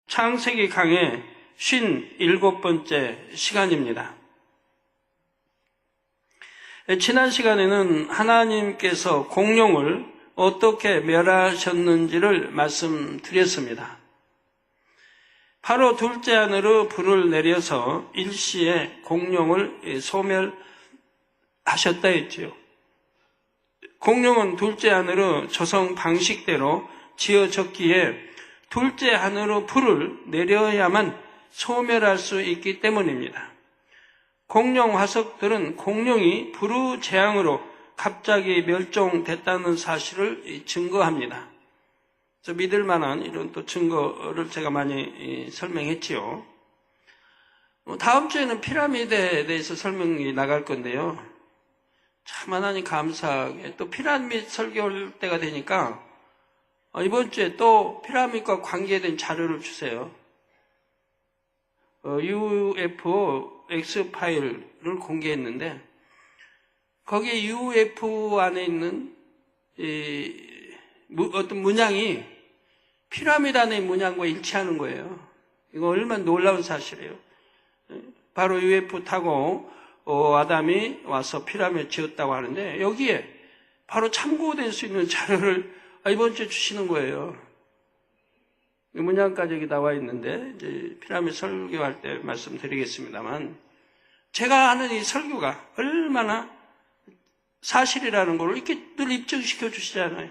창세기 강의 57번째 시간입니다. 지난 시간에는 하나님께서 공룡을 어떻게 멸하셨는지를 말씀드렸습니다. 바로 둘째 하늘로 불을 내려서 일시에 공룡을 소멸하셨다 했지요. 공룡은 둘째 하늘로 조성 방식대로 지어졌기에 둘째 하늘로 불을 내려야만 소멸할 수 있기 때문입니다. 공룡 화석들은 공룡이 불우재앙으로 갑자기 멸종됐다는 사실을 증거합니다. 믿을 만한 이런 또 증거를 제가 많이 설명했지요. 다음 주에는 피라미드에 대해서 설명이 나갈 건데요. 참 하나님 감사하게 또 피라미드 설교할 때가 되니까 이번 주에 또 피라미드과 관계된 자료를 주세요. UFO X파일을 공개했는데 거기에 UFO 안에 있는 어떤 문양이 피라미드 안의 문양과 일치하는 거예요. 이거 얼마나 놀라운 사실이에요. 바로 UFO 타고 아담이 와서 피라미드 지었다고 하는데 여기에 바로 참고될 수 있는 자료를 이번 주에 주시는 거예요. 문양까지 여기 나와 있는데 이제 피라미드 설교할 때 말씀드리겠습니다만 제가 하는 이 설교가 얼마나 사실이라는 걸 이렇게 늘 입증시켜 주시잖아요.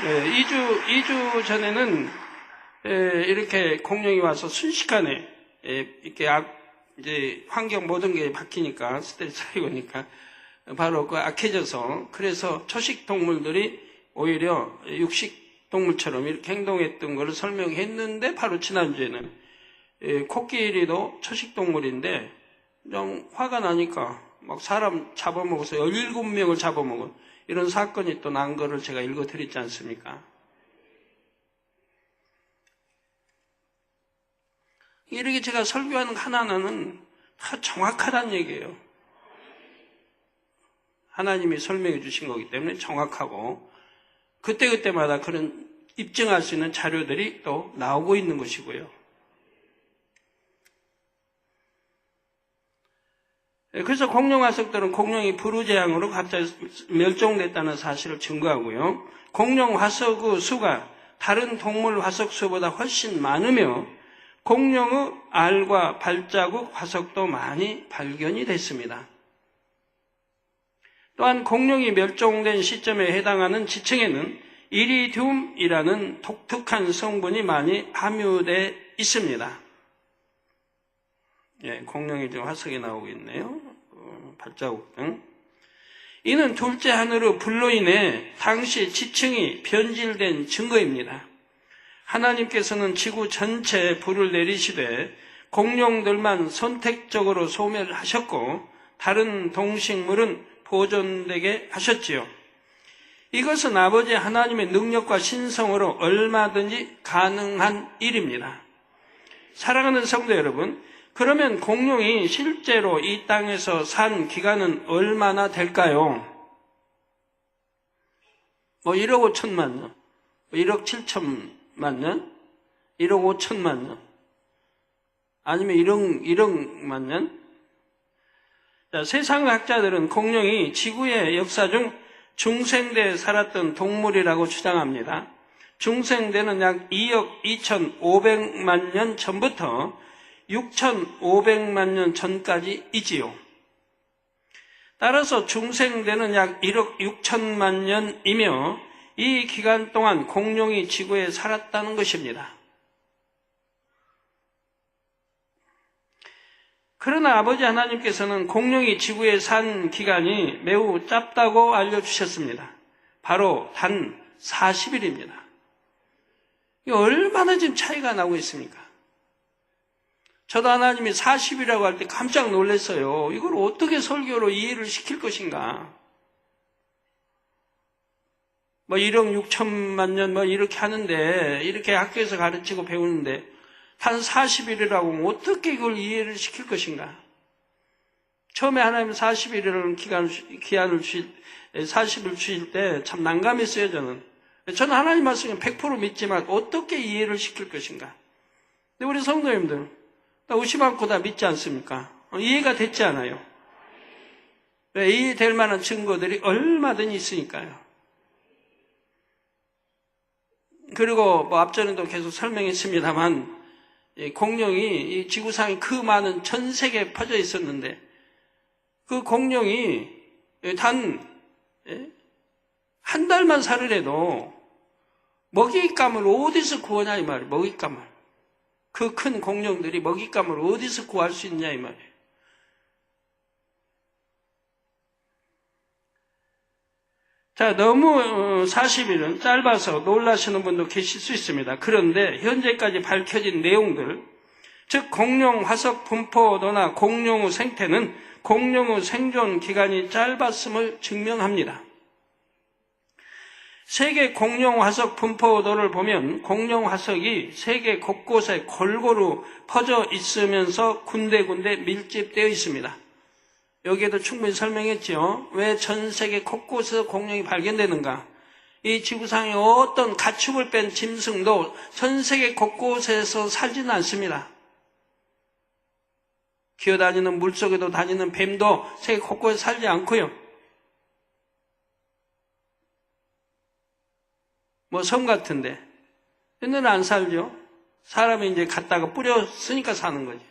네, 2주 전에는 이렇게 공룡이 와서 순식간에 이렇게 이제 환경 모든 게 바뀌니까 스트레스 쌓이니까 바로 악해져서 그래서 초식 동물들이 오히려 육식 동물처럼 이렇게 행동했던 것을 설명했는데 바로 지난주에는 코끼리도 초식 동물인데 좀 화가 나니까 막 사람 잡아먹어서 17명을 잡아먹은 이런 사건이 또 난 거를 제가 읽어드렸지 않습니까? 이렇게 제가 설교하는 하나하나는 다 정확하다는 얘기예요. 하나님이 설명해 주신 거기 때문에 정확하고 그때그때마다 그런 입증할 수 있는 자료들이 또 나오고 있는 것이고요. 그래서 공룡 화석들은 공룡이 불우재앙으로 갑자기 멸종됐다는 사실을 증거하고요. 공룡 화석의 수가 다른 동물 화석 수보다 훨씬 많으며 공룡의 알과 발자국 화석도 많이 발견이 됐습니다. 또한 공룡이 멸종된 시점에 해당하는 지층에는 이리듐이라는 독특한 성분이 많이 함유되어 있습니다. 공룡이 지금 화석이 나오고 있네요. 발자국 등. 이는 둘째 하늘의 불로 인해 당시 지층이 변질된 증거입니다. 하나님께서는 지구 전체에 불을 내리시되 공룡들만 선택적으로 소멸하셨고 다른 동식물은 보존되게 하셨지요. 이것은 아버지 하나님의 능력과 신성으로 얼마든지 가능한 일입니다. 사랑하는 성도 여러분, 그러면 공룡이 실제로 이 땅에서 산 기간은 얼마나 될까요? 1억 5천만 년, 1억 7천만 년, 1억 5천만 년, 아니면 1억만 년? 자, 세상학자들은 공룡이 지구의 역사 중 중생대에 살았던 동물이라고 주장합니다. 중생대는 약 2억 2,500만 년 전부터 6,500만 년 전까지이지요. 따라서 중생대는 약 1억 6천만 년이며 이 기간 동안 공룡이 지구에 살았다는 것입니다. 그러나 아버지 하나님께서는 공룡이 지구에 산 기간이 매우 짧다고 알려주셨습니다. 바로 단 40일입니다. 이게 얼마나 지금 차이가 나고 있습니까? 저도 하나님이 40이라고 할 때 깜짝 놀랐어요. 이걸 어떻게 설교로 이해를 시킬 것인가? 1억 6천만 년 이렇게 하는데, 이렇게 학교에서 가르치고 배우는데, 단 40일이라고 하면 어떻게 이걸 이해를 시킬 것인가? 처음에 하나님 40일이라는 기한을 40을 주실 때 참 난감했어요, 저는. 저는 하나님 말씀에 100% 믿지만 어떻게 이해를 시킬 것인가? 근데 우리 성도님들, 다 의심 않고 다 믿지 않습니까? 이해가 됐지 않아요? 이해될 만한 증거들이 얼마든지 있으니까요. 그리고 뭐 앞전에도 계속 설명했습니다만 공룡이 이 지구상에 그 많은 전 세계에 퍼져 있었는데 그 공룡이 단 한 달만 살으래도 먹잇감을 어디서 구하냐 이 말이에요. 먹잇감을. 그 큰 공룡들이 먹잇감을 어디서 구할 수 있냐 이 말이에요. 자, 너무 40일은 짧아서 놀라시는 분도 계실 수 있습니다. 그런데 현재까지 밝혀진 내용들, 즉 공룡 화석 분포도나 공룡의 생태는 공룡의 생존 기간이 짧았음을 증명합니다. 세계 공룡 화석 분포도를 보면 공룡 화석이 세계 곳곳에 골고루 퍼져 있으면서 군데군데 밀집되어 있습니다. 여기에도 충분히 설명했죠. 왜 전 세계 곳곳에서 공룡이 발견되는가? 이 지구상에 어떤 가축을 뺀 짐승도 전 세계 곳곳에서 살지는 않습니다. 기어다니는 물속에도 다니는 뱀도 세계 곳곳에 살지 않고요. 뭐 섬 같은데 얘는 안 살죠. 사람이 이제 갖다가 뿌렸으니까 사는 거지.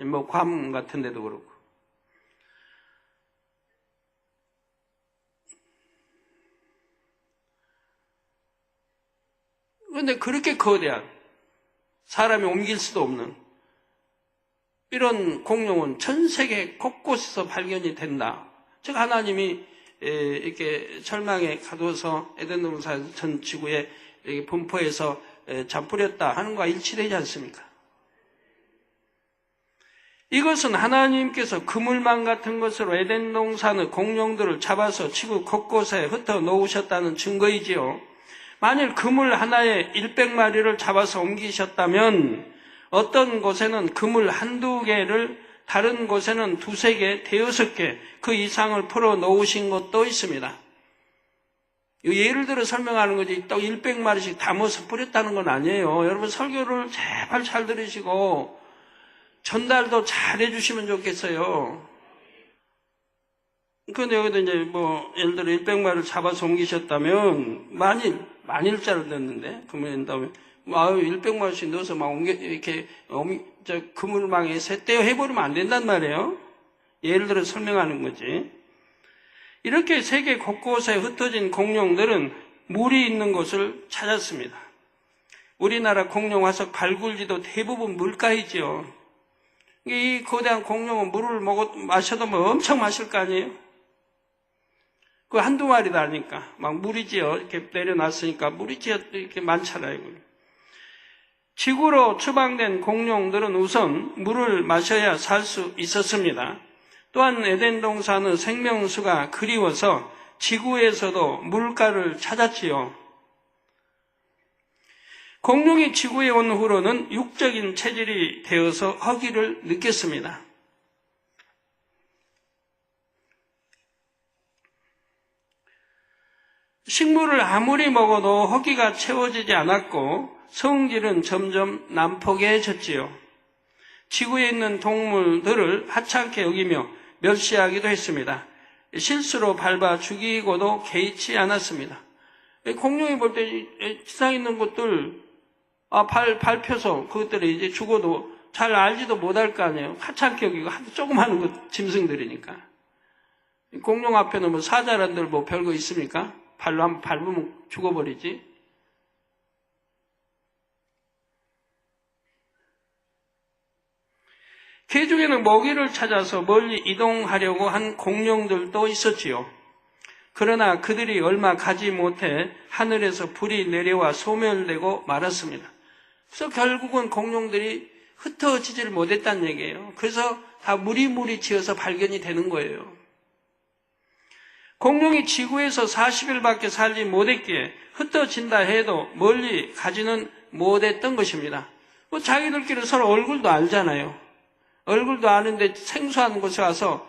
뭐 괌 같은 데도 그렇고. 그런데 그렇게 거대한 사람이 옮길 수도 없는 이런 공룡은 전 세계 곳곳에서 발견이 된다. 즉 하나님이 이렇게 절망에 가둬서 에덴 동산 전 지구에 이렇게 분포해서 잠뿌렸다 하는 것과 일치되지 않습니까? 이것은 하나님께서 그물망 같은 것으로 에덴 동산의 공룡들을 잡아서 지구 곳곳에 흩어 놓으셨다는 증거이지요. 만일 그물 하나에 100마리를 잡아서 옮기셨다면 어떤 곳에는 그물 한두 개를 다른 곳에는 2-3개, 5-6개 그 이상을 풀어 놓으신 것도 있습니다. 예를 들어 설명하는 거지 또 100마리씩 담아서 뿌렸다는 건 아니에요. 여러분 설교를 제발 잘 들으시고 전달도 잘 해주시면 좋겠어요. 그런데 여기도 이제 뭐 예를 들어 100마리를 잡아서 옮기셨다면 만일자를 넣는데 그러면 다음에 100마리씩 넣어서 막 옮겨 이렇게 그물망에 셋대어 해버리면 안 된단 말이에요. 예를 들어 설명하는 거지. 이렇게 세계 곳곳에 흩어진 공룡들은 물이 있는 곳을 찾았습니다. 우리나라 공룡 화석 발굴지도 대부분 물가이죠. 이 거대한 공룡은 물을 마셔도 뭐 엄청 마실 거 아니에요? 그 한두 마리도 아니까 막 물이지요. 이렇게 내려놨으니까 물이지요. 이렇게 많잖아요. 지구로 추방된 공룡들은 우선 물을 마셔야 살 수 있었습니다. 또한 에덴 동산의 생명수가 그리워서 지구에서도 물가를 찾았지요. 공룡이 지구에 온 후로는 육적인 체질이 되어서 허기를 느꼈습니다. 식물을 아무리 먹어도 허기가 채워지지 않았고 성질은 점점 난폭해졌지요. 지구에 있는 동물들을 하찮게 여기며 멸시하기도 했습니다. 실수로 밟아 죽이고도 개의치 않았습니다. 공룡이 볼 때 지상에 있는 것들 밟혀서 그것들이 이제 죽어도 잘 알지도 못할 거 아니에요. 하찮게 여기고 조그마한 것 짐승들이니까. 공룡 앞에는 뭐 사자란들 뭐 별거 있습니까? 발로 한번 밟으면 죽어버리지. 개 중에는 먹이를 찾아서 멀리 이동하려고 한 공룡들도 있었지요. 그러나 그들이 얼마 가지 못해 하늘에서 불이 내려와 소멸되고 말았습니다. 그래서 결국은 공룡들이 흩어지지를 못했다는 얘기예요. 그래서 다 무리무리 지어서 발견이 되는 거예요. 공룡이 지구에서 40일밖에 살지 못했기에 흩어진다 해도 멀리 가지는 못했던 것입니다. 뭐 자기들끼리 서로 얼굴도 알잖아요. 얼굴도 아는데 생소한 곳에 와서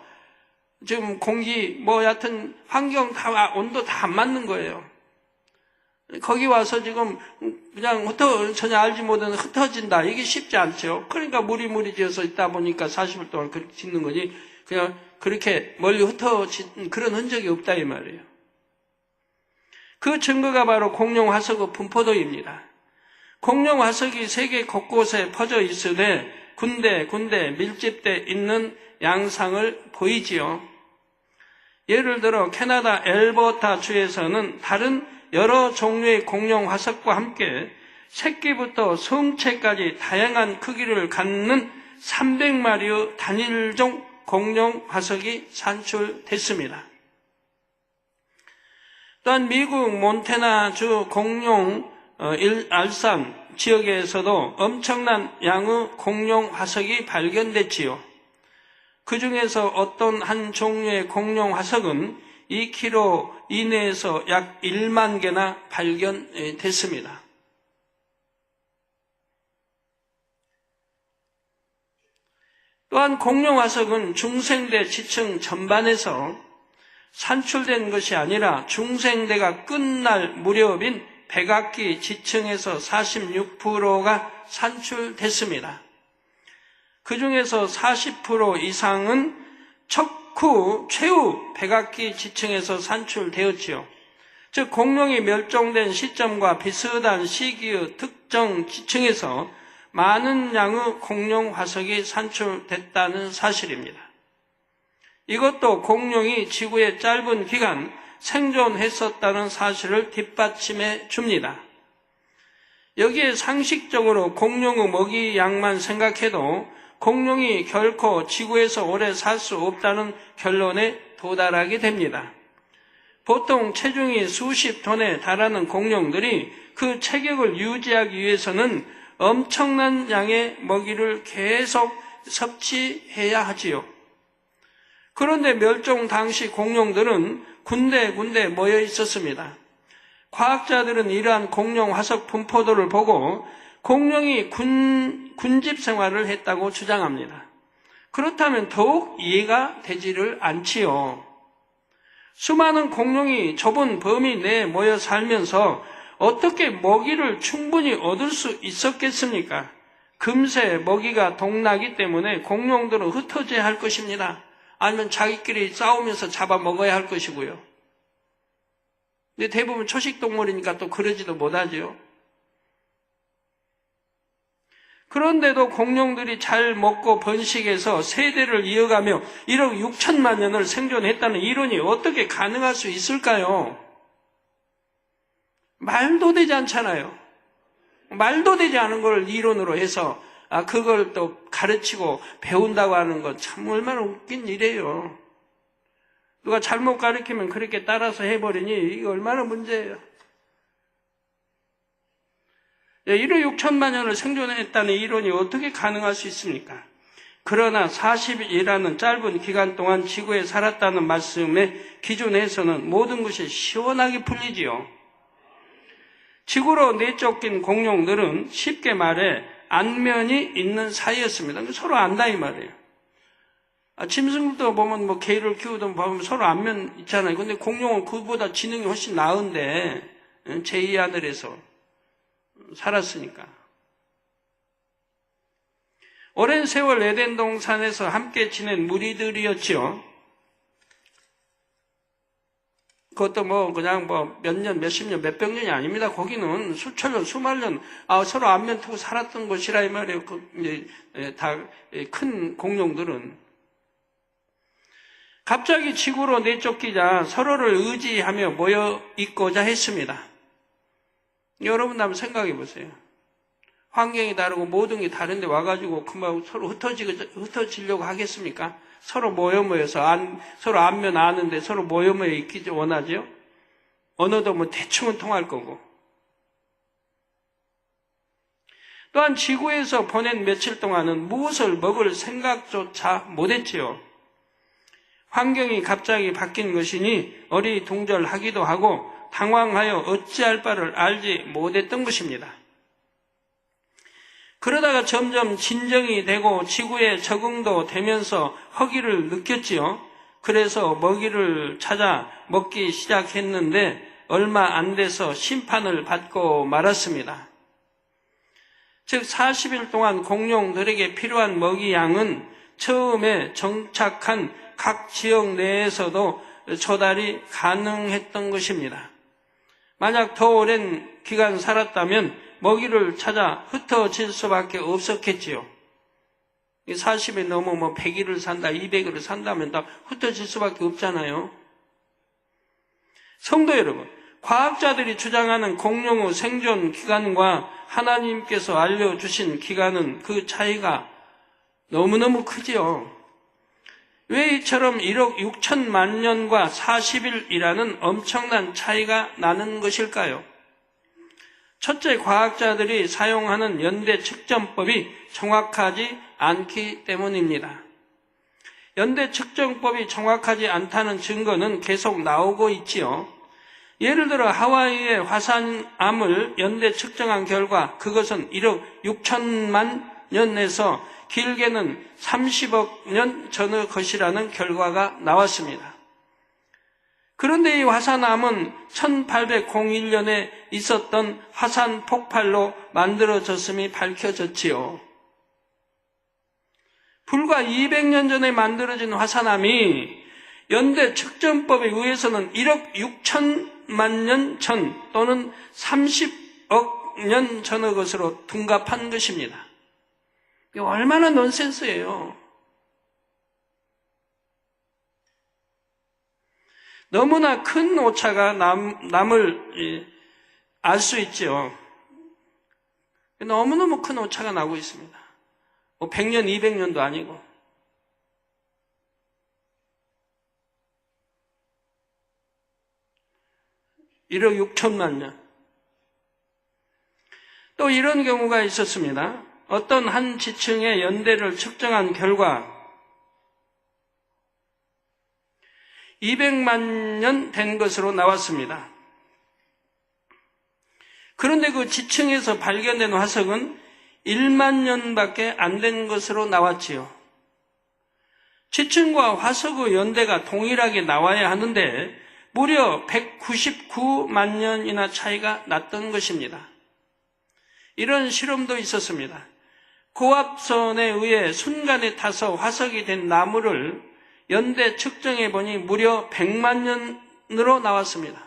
지금 공기, 뭐 여하튼 환경 다, 온도 다 안 맞는 거예요. 거기 와서 지금 그냥 전혀 알지 못하는 흩어진다. 이게 쉽지 않죠. 그러니까 무리무리 지어서 있다 보니까 40일 동안 그렇게 짓는 거지. 그냥 그렇게 멀리 흩어진 그런 흔적이 없다 이 말이에요. 그 증거가 바로 공룡 화석의 분포도입니다. 공룡 화석이 세계 곳곳에 퍼져 있으되 군데 밀집돼 있는 양상을 보이지요. 예를 들어 캐나다 엘버타 주에서는 다른 여러 종류의 공룡 화석과 함께 새끼부터 성체까지 다양한 크기를 갖는 300마리의 단일종 공룡 화석이 산출됐습니다. 또한 미국 몬태나주 공룡 알산 지역에서도 엄청난 양의 공룡 화석이 발견됐지요. 그 중에서 어떤 한 종류의 공룡 화석은 2km 이내에서 약 1만 개나 발견됐습니다. 또한 공룡 화석은 중생대 지층 전반에서 산출된 것이 아니라 중생대가 끝날 무렵인 백악기 지층에서 46%가 산출됐습니다. 그 중에서 40% 이상은 척후, 최후 백악기 지층에서 산출되었지요. 즉 공룡이 멸종된 시점과 비슷한 시기의 특정 지층에서 많은 양의 공룡 화석이 산출됐다는 사실입니다. 이것도 공룡이 지구에 짧은 기간 생존했었다는 사실을 뒷받침해 줍니다. 여기에 상식적으로 공룡의 먹이 양만 생각해도 공룡이 결코 지구에서 오래 살 수 없다는 결론에 도달하게 됩니다. 보통 체중이 수십 톤에 달하는 공룡들이 그 체격을 유지하기 위해서는 엄청난 양의 먹이를 계속 섭취해야 하지요. 그런데 멸종 당시 공룡들은 군데군데 모여 있었습니다. 과학자들은 이러한 공룡 화석 분포도를 보고 공룡이 군집 생활을 했다고 주장합니다. 그렇다면 더욱 이해가 되지를 않지요. 수많은 공룡이 좁은 범위 내에 모여 살면서 어떻게 먹이를 충분히 얻을 수 있었겠습니까? 금세 먹이가 동나기 때문에 공룡들은 흩어져야 할 것입니다. 아니면 자기끼리 싸우면서 잡아먹어야 할 것이고요. 근데 대부분 초식동물이니까 또 그러지도 못하죠. 그런데도 공룡들이 잘 먹고 번식해서 세대를 이어가며 1억 6천만 년을 생존했다는 이론이 어떻게 가능할 수 있을까요? 말도 되지 않잖아요. 말도 되지 않은 걸 이론으로 해서 그걸 또 가르치고 배운다고 하는 건 참 얼마나 웃긴 일이에요. 누가 잘못 가르치면 그렇게 따라서 해버리니 이게 얼마나 문제예요. 1억 6천만 년을 생존했다는 이론이 어떻게 가능할 수 있습니까? 그러나 40일이라는 짧은 기간 동안 지구에 살았다는 말씀에 기준해서는 모든 것이 시원하게 풀리지요. 지구로 내쫓긴 공룡들은 쉽게 말해 안면이 있는 사이였습니다. 서로 안다 이 말이에요. 짐승도 보면 뭐 개를 키우든 보면 서로 안면 있잖아요. 근데 공룡은 그보다 지능이 훨씬 나은데 제2하늘에서 살았으니까. 오랜 세월 에덴 동산에서 함께 지낸 무리들이었지요. 그것도 뭐 그냥 뭐 몇 년, 몇십 년, 몇백 년이 아닙니다. 거기는 수천 년, 수만 년 서로 안면 두고 살았던 곳이라 이 말이에요. 다 큰 공룡들은. 갑자기 지구로 내쫓기자 서로를 의지하며 모여 있고자 했습니다. 여러분 한번 생각해 보세요. 환경이 다르고 모든 게 다른데 와가지고 그만 서로 흩어지려고 하겠습니까? 서로 모여서 서로 안면 아는데 서로 모여 있기 원하죠? 언어도 뭐 대충은 통할 거고. 또한 지구에서 보낸 며칠 동안은 무엇을 먹을 생각조차 못했지요. 환경이 갑자기 바뀐 것이니 어리둥절하기도 하고 당황하여 어찌할 바를 알지 못했던 것입니다. 그러다가 점점 진정이 되고 지구에 적응도 되면서 허기를 느꼈지요. 그래서 먹이를 찾아 먹기 시작했는데 얼마 안 돼서 심판을 받고 말았습니다. 즉 40일 동안 공룡들에게 필요한 먹이 양은 처음에 정착한 각 지역 내에서도 조달이 가능했던 것입니다. 만약 더 오랜 기간 살았다면 먹이를 찾아 흩어질 수밖에 없었겠지요. 40일 넘으면 100일을 산다, 200일을 산다면 다 흩어질 수밖에 없잖아요. 성도 여러분, 과학자들이 주장하는 공룡의 생존 기간과 하나님께서 알려주신 기간은 그 차이가 너무너무 크지요. 왜 이처럼 1억 6천만 년과 40일이라는 엄청난 차이가 나는 것일까요? 첫째, 과학자들이 사용하는 연대 측정법이 정확하지 않기 때문입니다. 연대 측정법이 정확하지 않다는 증거는 계속 나오고 있지요. 예를 들어 하와이의 화산암을 연대 측정한 결과 그것은 1억 6천만 년에서 길게는 30억 년 전의 것이라는 결과가 나왔습니다. 그런데 이 화산암은 1801년에 있었던 화산 폭발로 만들어졌음이 밝혀졌지요. 불과 200년 전에 만들어진 화산암이 연대 측정법에 의해서는 1억 6천만 년 전 또는 30억 년 전의 것으로 둔갑한 것입니다. 이게 얼마나 넌센스예요. 너무나 큰 오차가 남을 알 수 있죠. 너무너무 큰 오차가 나고 있습니다. 100년, 200년도 아니고. (1억 6천만 년). 또 이런 경우가 있었습니다. 어떤 한 지층의 연대를 측정한 결과 200만 년 된 것으로 나왔습니다. 그런데 그 지층에서 발견된 화석은 1만 년밖에 안 된 것으로 나왔지요. 지층과 화석의 연대가 동일하게 나와야 하는데 무려 199만 년이나 차이가 났던 것입니다. 이런 실험도 있었습니다. 고압선에 의해 순간에 타서 화석이 된 나무를 연대 측정해 보니 무려 100만 년으로 나왔습니다.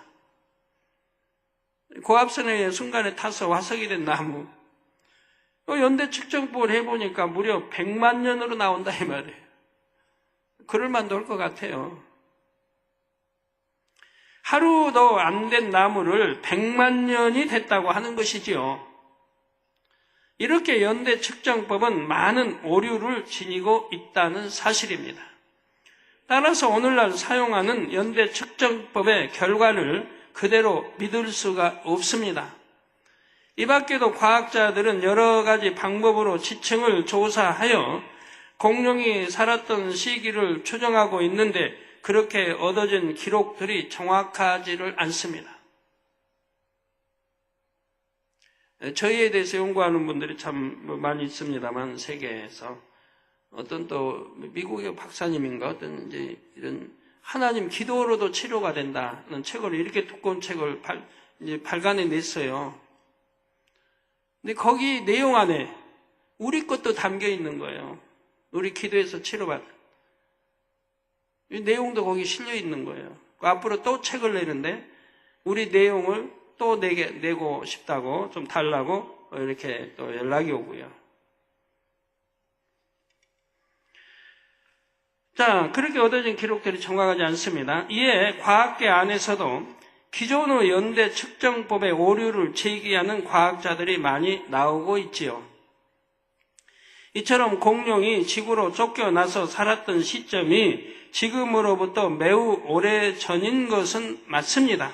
고압선에 의해 순간에 타서 화석이 된 나무. 연대 측정법을 해보니까 무려 100만 년으로 나온다 이 말이에요. 그럴 만도 할 것 같아요. 하루도 안 된 나무를 100만 년이 됐다고 하는 것이지요. 이렇게 연대 측정법은 많은 오류를 지니고 있다는 사실입니다. 따라서 오늘날 사용하는 연대 측정법의 결과를 그대로 믿을 수가 없습니다. 이 밖에도 과학자들은 여러 가지 방법으로 지층을 조사하여 공룡이 살았던 시기를 추정하고 있는데 그렇게 얻어진 기록들이 정확하지를 않습니다. 저희에 대해서 연구하는 분들이 참 많이 있습니다만 세계에서 어떤 또 미국의 박사님인가 어떤 이제 이런 하나님 기도로도 치료가 된다는 책을 이렇게 두꺼운 책을 이제 발간해 냈어요. 근데 거기 내용 안에 우리 것도 담겨 있는 거예요. 우리 기도해서 치료받은. 이 내용도 거기 실려 있는 거예요. 앞으로 또 책을 내는데 우리 내용을 또 내고 싶다고 좀 달라고 이렇게 또 연락이 오고요. 자, 그렇게 얻어진 기록들이 정확하지 않습니다. 이에 과학계 안에서도 기존의 연대 측정법의 오류를 제기하는 과학자들이 많이 나오고 있지요. 이처럼 공룡이 지구로 쫓겨나서 살았던 시점이 지금으로부터 매우 오래전인 것은 맞습니다.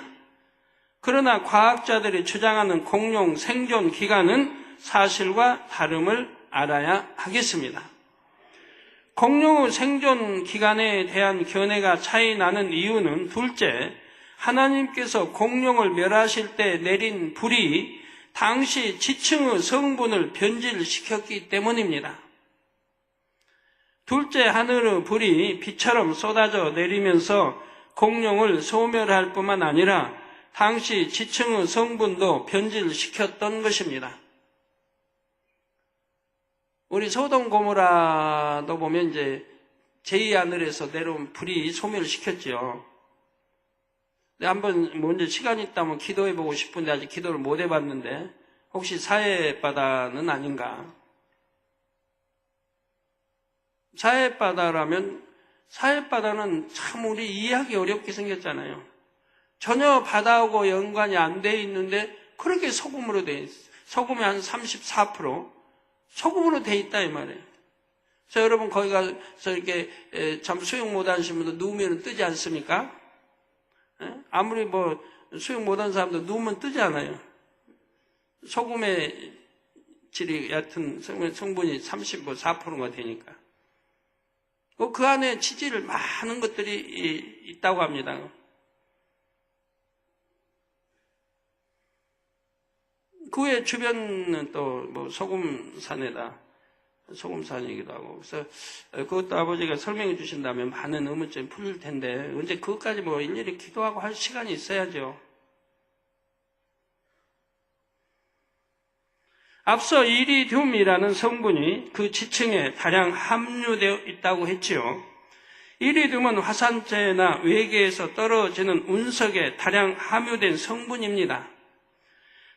그러나 과학자들이 주장하는 공룡 생존 기간은 사실과 다름을 알아야 하겠습니다. 공룡의 생존 기간에 대한 견해가 차이 나는 이유는 둘째, 하나님께서 공룡을 멸하실 때 내린 불이 당시 지층의 성분을 변질시켰기 때문입니다. 둘째, 하늘의 불이 비처럼 쏟아져 내리면서 공룡을 소멸할 뿐만 아니라 당시 지층의 성분도 변질시켰던 것입니다. 우리 소돔 고모라도 보면 이제 제2하늘에서 내려온 불이 소멸시켰죠. 한번 먼저 시간이 있다면 기도해보고 싶은데 아직 기도를 못 해봤는데 혹시 사해바다는 아닌가? 사해바다라면 사해바다는 참 우리 이해하기 어렵게 생겼잖아요. 전혀 바다하고 연관이 안 돼 있는데 그렇게 소금으로 돼 있어요. 소금이 한 34% 소금으로 돼 있다 이 말이에요. 그래서 여러분 거기 가서 이렇게 참 수영 못하시는 분들 누우면 뜨지 않습니까? 아무리 뭐 수영 못하는 사람도 누우면 뜨지 않아요. 소금의 질이 얕은 성분이 34%가 되니까. 그 안에 치질 많은 것들이 있다고 합니다. 그 외 주변은 또 뭐 소금산이기도 하고. 그래서 그것도 아버지가 설명해 주신다면 많은 의문점이 풀릴 텐데 언제 그것까지 뭐 일일이 기도하고 할 시간이 있어야죠. 앞서 이리듐이라는 성분이 그 지층에 다량 함유되어 있다고 했지요. 이리듐은 화산재나 외계에서 떨어지는 운석에 다량 함유된 성분입니다.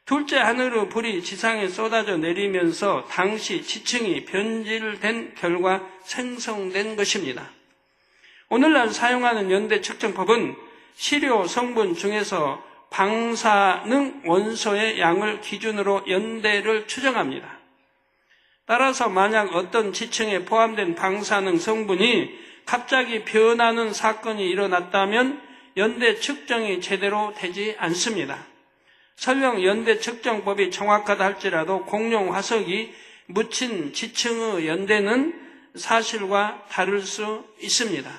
둘째 하늘의 불이 지상에 쏟아져 내리면서 당시 지층이 변질된 결과 생성된 것입니다. 오늘날 사용하는 연대 측정법은 시료 성분 중에서 방사능 원소의 양을 기준으로 연대를 추정합니다. 따라서 만약 어떤 지층에 포함된 방사능 성분이 갑자기 변하는 사건이 일어났다면 연대 측정이 제대로 되지 않습니다. 설령 연대 측정법이 정확하다 할지라도 공룡 화석이 묻힌 지층의 연대는 사실과 다를 수 있습니다.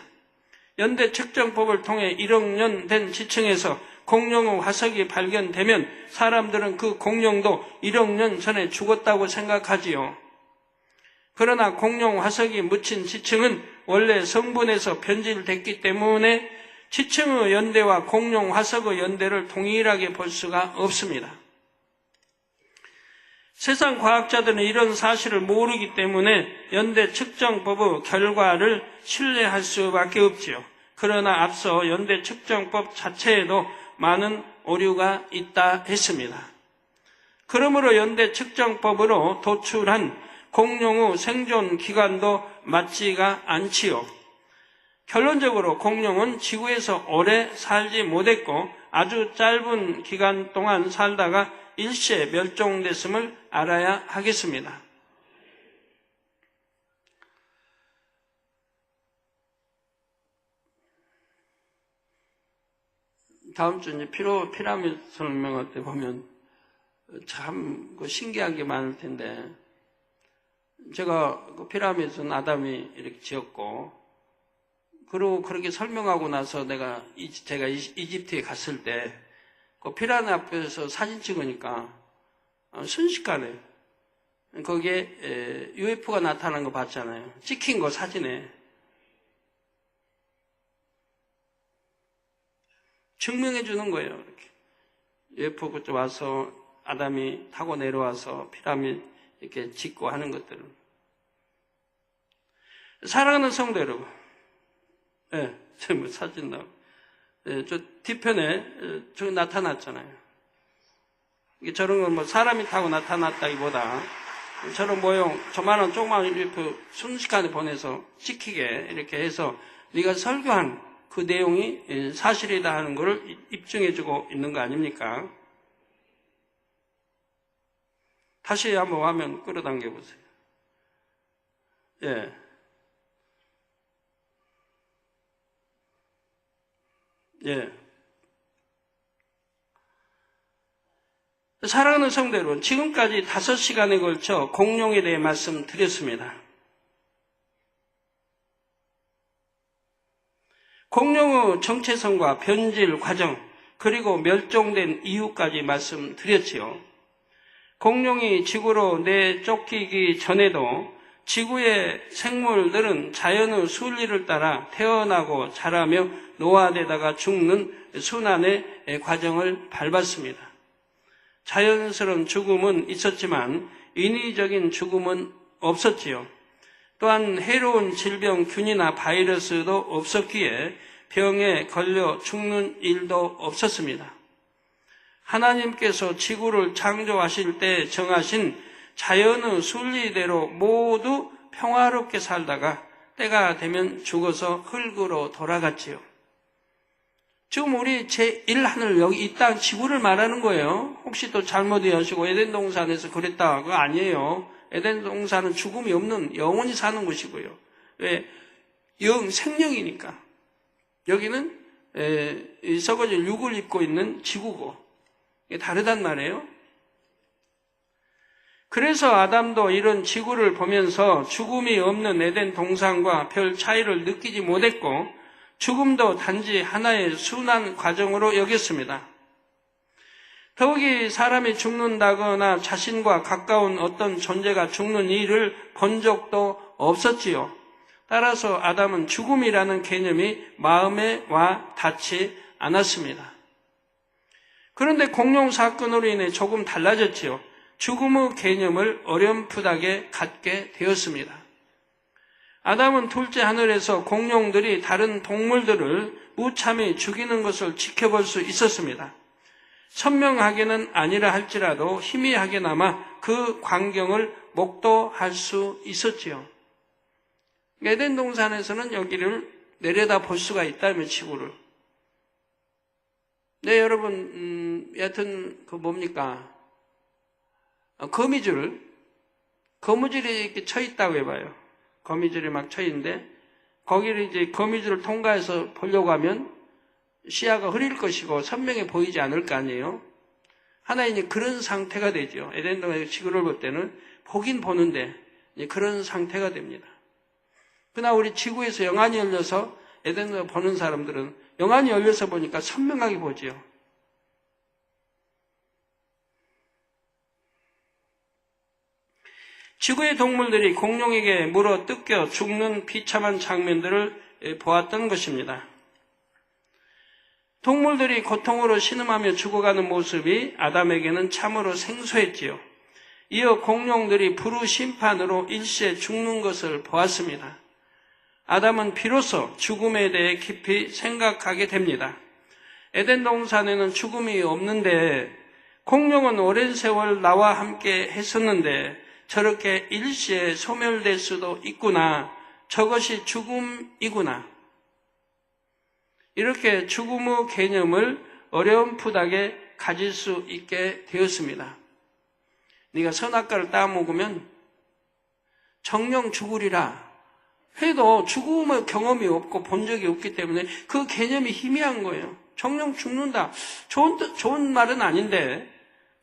연대 측정법을 통해 1억 년 된 지층에서 공룡의 화석이 발견되면 사람들은 그 공룡도 1억 년 전에 죽었다고 생각하지요. 그러나 공룡 화석이 묻힌 지층은 원래 성분에서 변질됐기 때문에 지층의 연대와 공룡 화석의 연대를 동일하게 볼 수가 없습니다. 세상 과학자들은 이런 사실을 모르기 때문에 연대 측정법의 결과를 신뢰할 수밖에 없지요. 그러나 앞서 연대 측정법 자체에도 많은 오류가 있다 했습니다. 그러므로 연대 측정법으로 도출한 공룡의 생존 기간도 맞지가 않지요. 결론적으로 공룡은 지구에서 오래 살지 못했고 아주 짧은 기간 동안 살다가 일시에 멸종됐음을 알아야 하겠습니다. 다음 주 이제 피라미드 설명할 때 보면 참 신기한 게 많을 텐데, 제가 그 피라미드는 아담이 이렇게 지었고, 그리고 그렇게 설명하고 나서 제가 이집트에 갔을 때 그 피라미드 앞에서 사진 찍으니까 순식간에 거기에 UFO가 나타난 거 봤잖아요. 찍힌 거 사진에. 증명해 주는 거예요. 이렇게. UFO 그쪽 와서 아담이 타고 내려와서 피라미드 이렇게 짓고 하는 것들을. 사랑하는 성도 여러분, 사진 나오고. 저 뒤편에 저기 나타났잖아요. 이게 저런 건 뭐 사람이 타고 나타났다기보다 저런 모형, 저만한 조그만 UFO 순식간에 보내서 찍히게 이렇게 해서 네가 설교한 그 내용이 사실이다 하는 것을 입증해주고 있는 거 아닙니까? 다시 한번 화면 끌어당겨 보세요. 예. 예. 사랑하는 성도 여러분, 지금까지 5시간에 걸쳐 공룡에 대해 말씀드렸습니다. 공룡의 정체성과 변질 과정, 그리고 멸종된 이유까지 말씀드렸지요. 공룡이 지구로 내쫓기기 전에도 지구의 생물들은 자연의 순리를 따라 태어나고 자라며 노화되다가 죽는 순환의 과정을 밟았습니다. 자연스러운 죽음은 있었지만 인위적인 죽음은 없었지요. 또한 해로운 질병, 균이나 바이러스도 없었기에 병에 걸려 죽는 일도 없었습니다. 하나님께서 지구를 창조하실 때 정하신 자연의 순리대로 모두 평화롭게 살다가 때가 되면 죽어서 흙으로 돌아갔지요. 지금 우리 제1하늘 여기 이 땅 지구를 말하는 거예요. 혹시 또 잘못 이해하시고 에덴 동산에서 그랬다 그거 아니에요. 에덴 동산은 죽음이 없는 영원히 사는 곳이고요. 왜? 생명이니까. 여기는 썩어질 육을 입고 있는 지구고 이게 다르단 말이에요. 그래서 아담도 이런 지구를 보면서 죽음이 없는 에덴 동산과 별 차이를 느끼지 못했고 죽음도 단지 하나의 순환 과정으로 여겼습니다. 더욱이 사람이 죽는다거나 자신과 가까운 어떤 존재가 죽는 일을 본 적도 없었지요. 따라서 아담은 죽음이라는 개념이 마음에 와 닿지 않았습니다. 그런데 공룡 사건으로 인해 조금 달라졌지요. 죽음의 개념을 어렴풋하게 갖게 되었습니다. 아담은 둘째 하늘에서 공룡들이 다른 동물들을 무참히 죽이는 것을 지켜볼 수 있었습니다. 선명하게는 아니라 할지라도 희미하게나마 그 광경을 목도할 수 있었지요. 에덴 동산에서는 여기를 내려다 볼 수가 있다면 지구를. 네, 여러분, 여하튼 뭡니까? 거미줄이 이렇게 쳐 있다고 해봐요. 거미줄이 막 쳐 있는데 거기를 이제 거미줄을 통과해서 보려고 하면 시야가 흐릴 것이고 선명해 보이지 않을 거 아니에요. 하나님이 그런 상태가 되죠. 에덴 동산 지구를 볼 때는 보긴 보는데 그런 상태가 됩니다. 그러나 우리 지구에서 영안이 열려서 에덴 동산 보는 사람들은 영안이 열려서 보니까 선명하게 보지요. 지구의 동물들이 공룡에게 물어 뜯겨 죽는 비참한 장면들을 보았던 것입니다. 동물들이 고통으로 신음하며 죽어가는 모습이 아담에게는 참으로 생소했지요. 이어 공룡들이 불의 심판으로 일시에 죽는 것을 보았습니다. 아담은 비로소 죽음에 대해 깊이 생각하게 됩니다. 에덴 동산에는 죽음이 없는데 공룡은 오랜 세월 나와 함께 했었는데 저렇게 일시에 소멸될 수도 있구나. 저것이 죽음이구나. 이렇게 죽음의 개념을 어렴풋하게 가질 수 있게 되었습니다. 네가 선악과를 따먹으면 정령 죽으리라 해도 죽음의 경험이 없고 본 적이 없기 때문에 그 개념이 희미한 거예요. 정령 죽는다. 좋은 말은 아닌데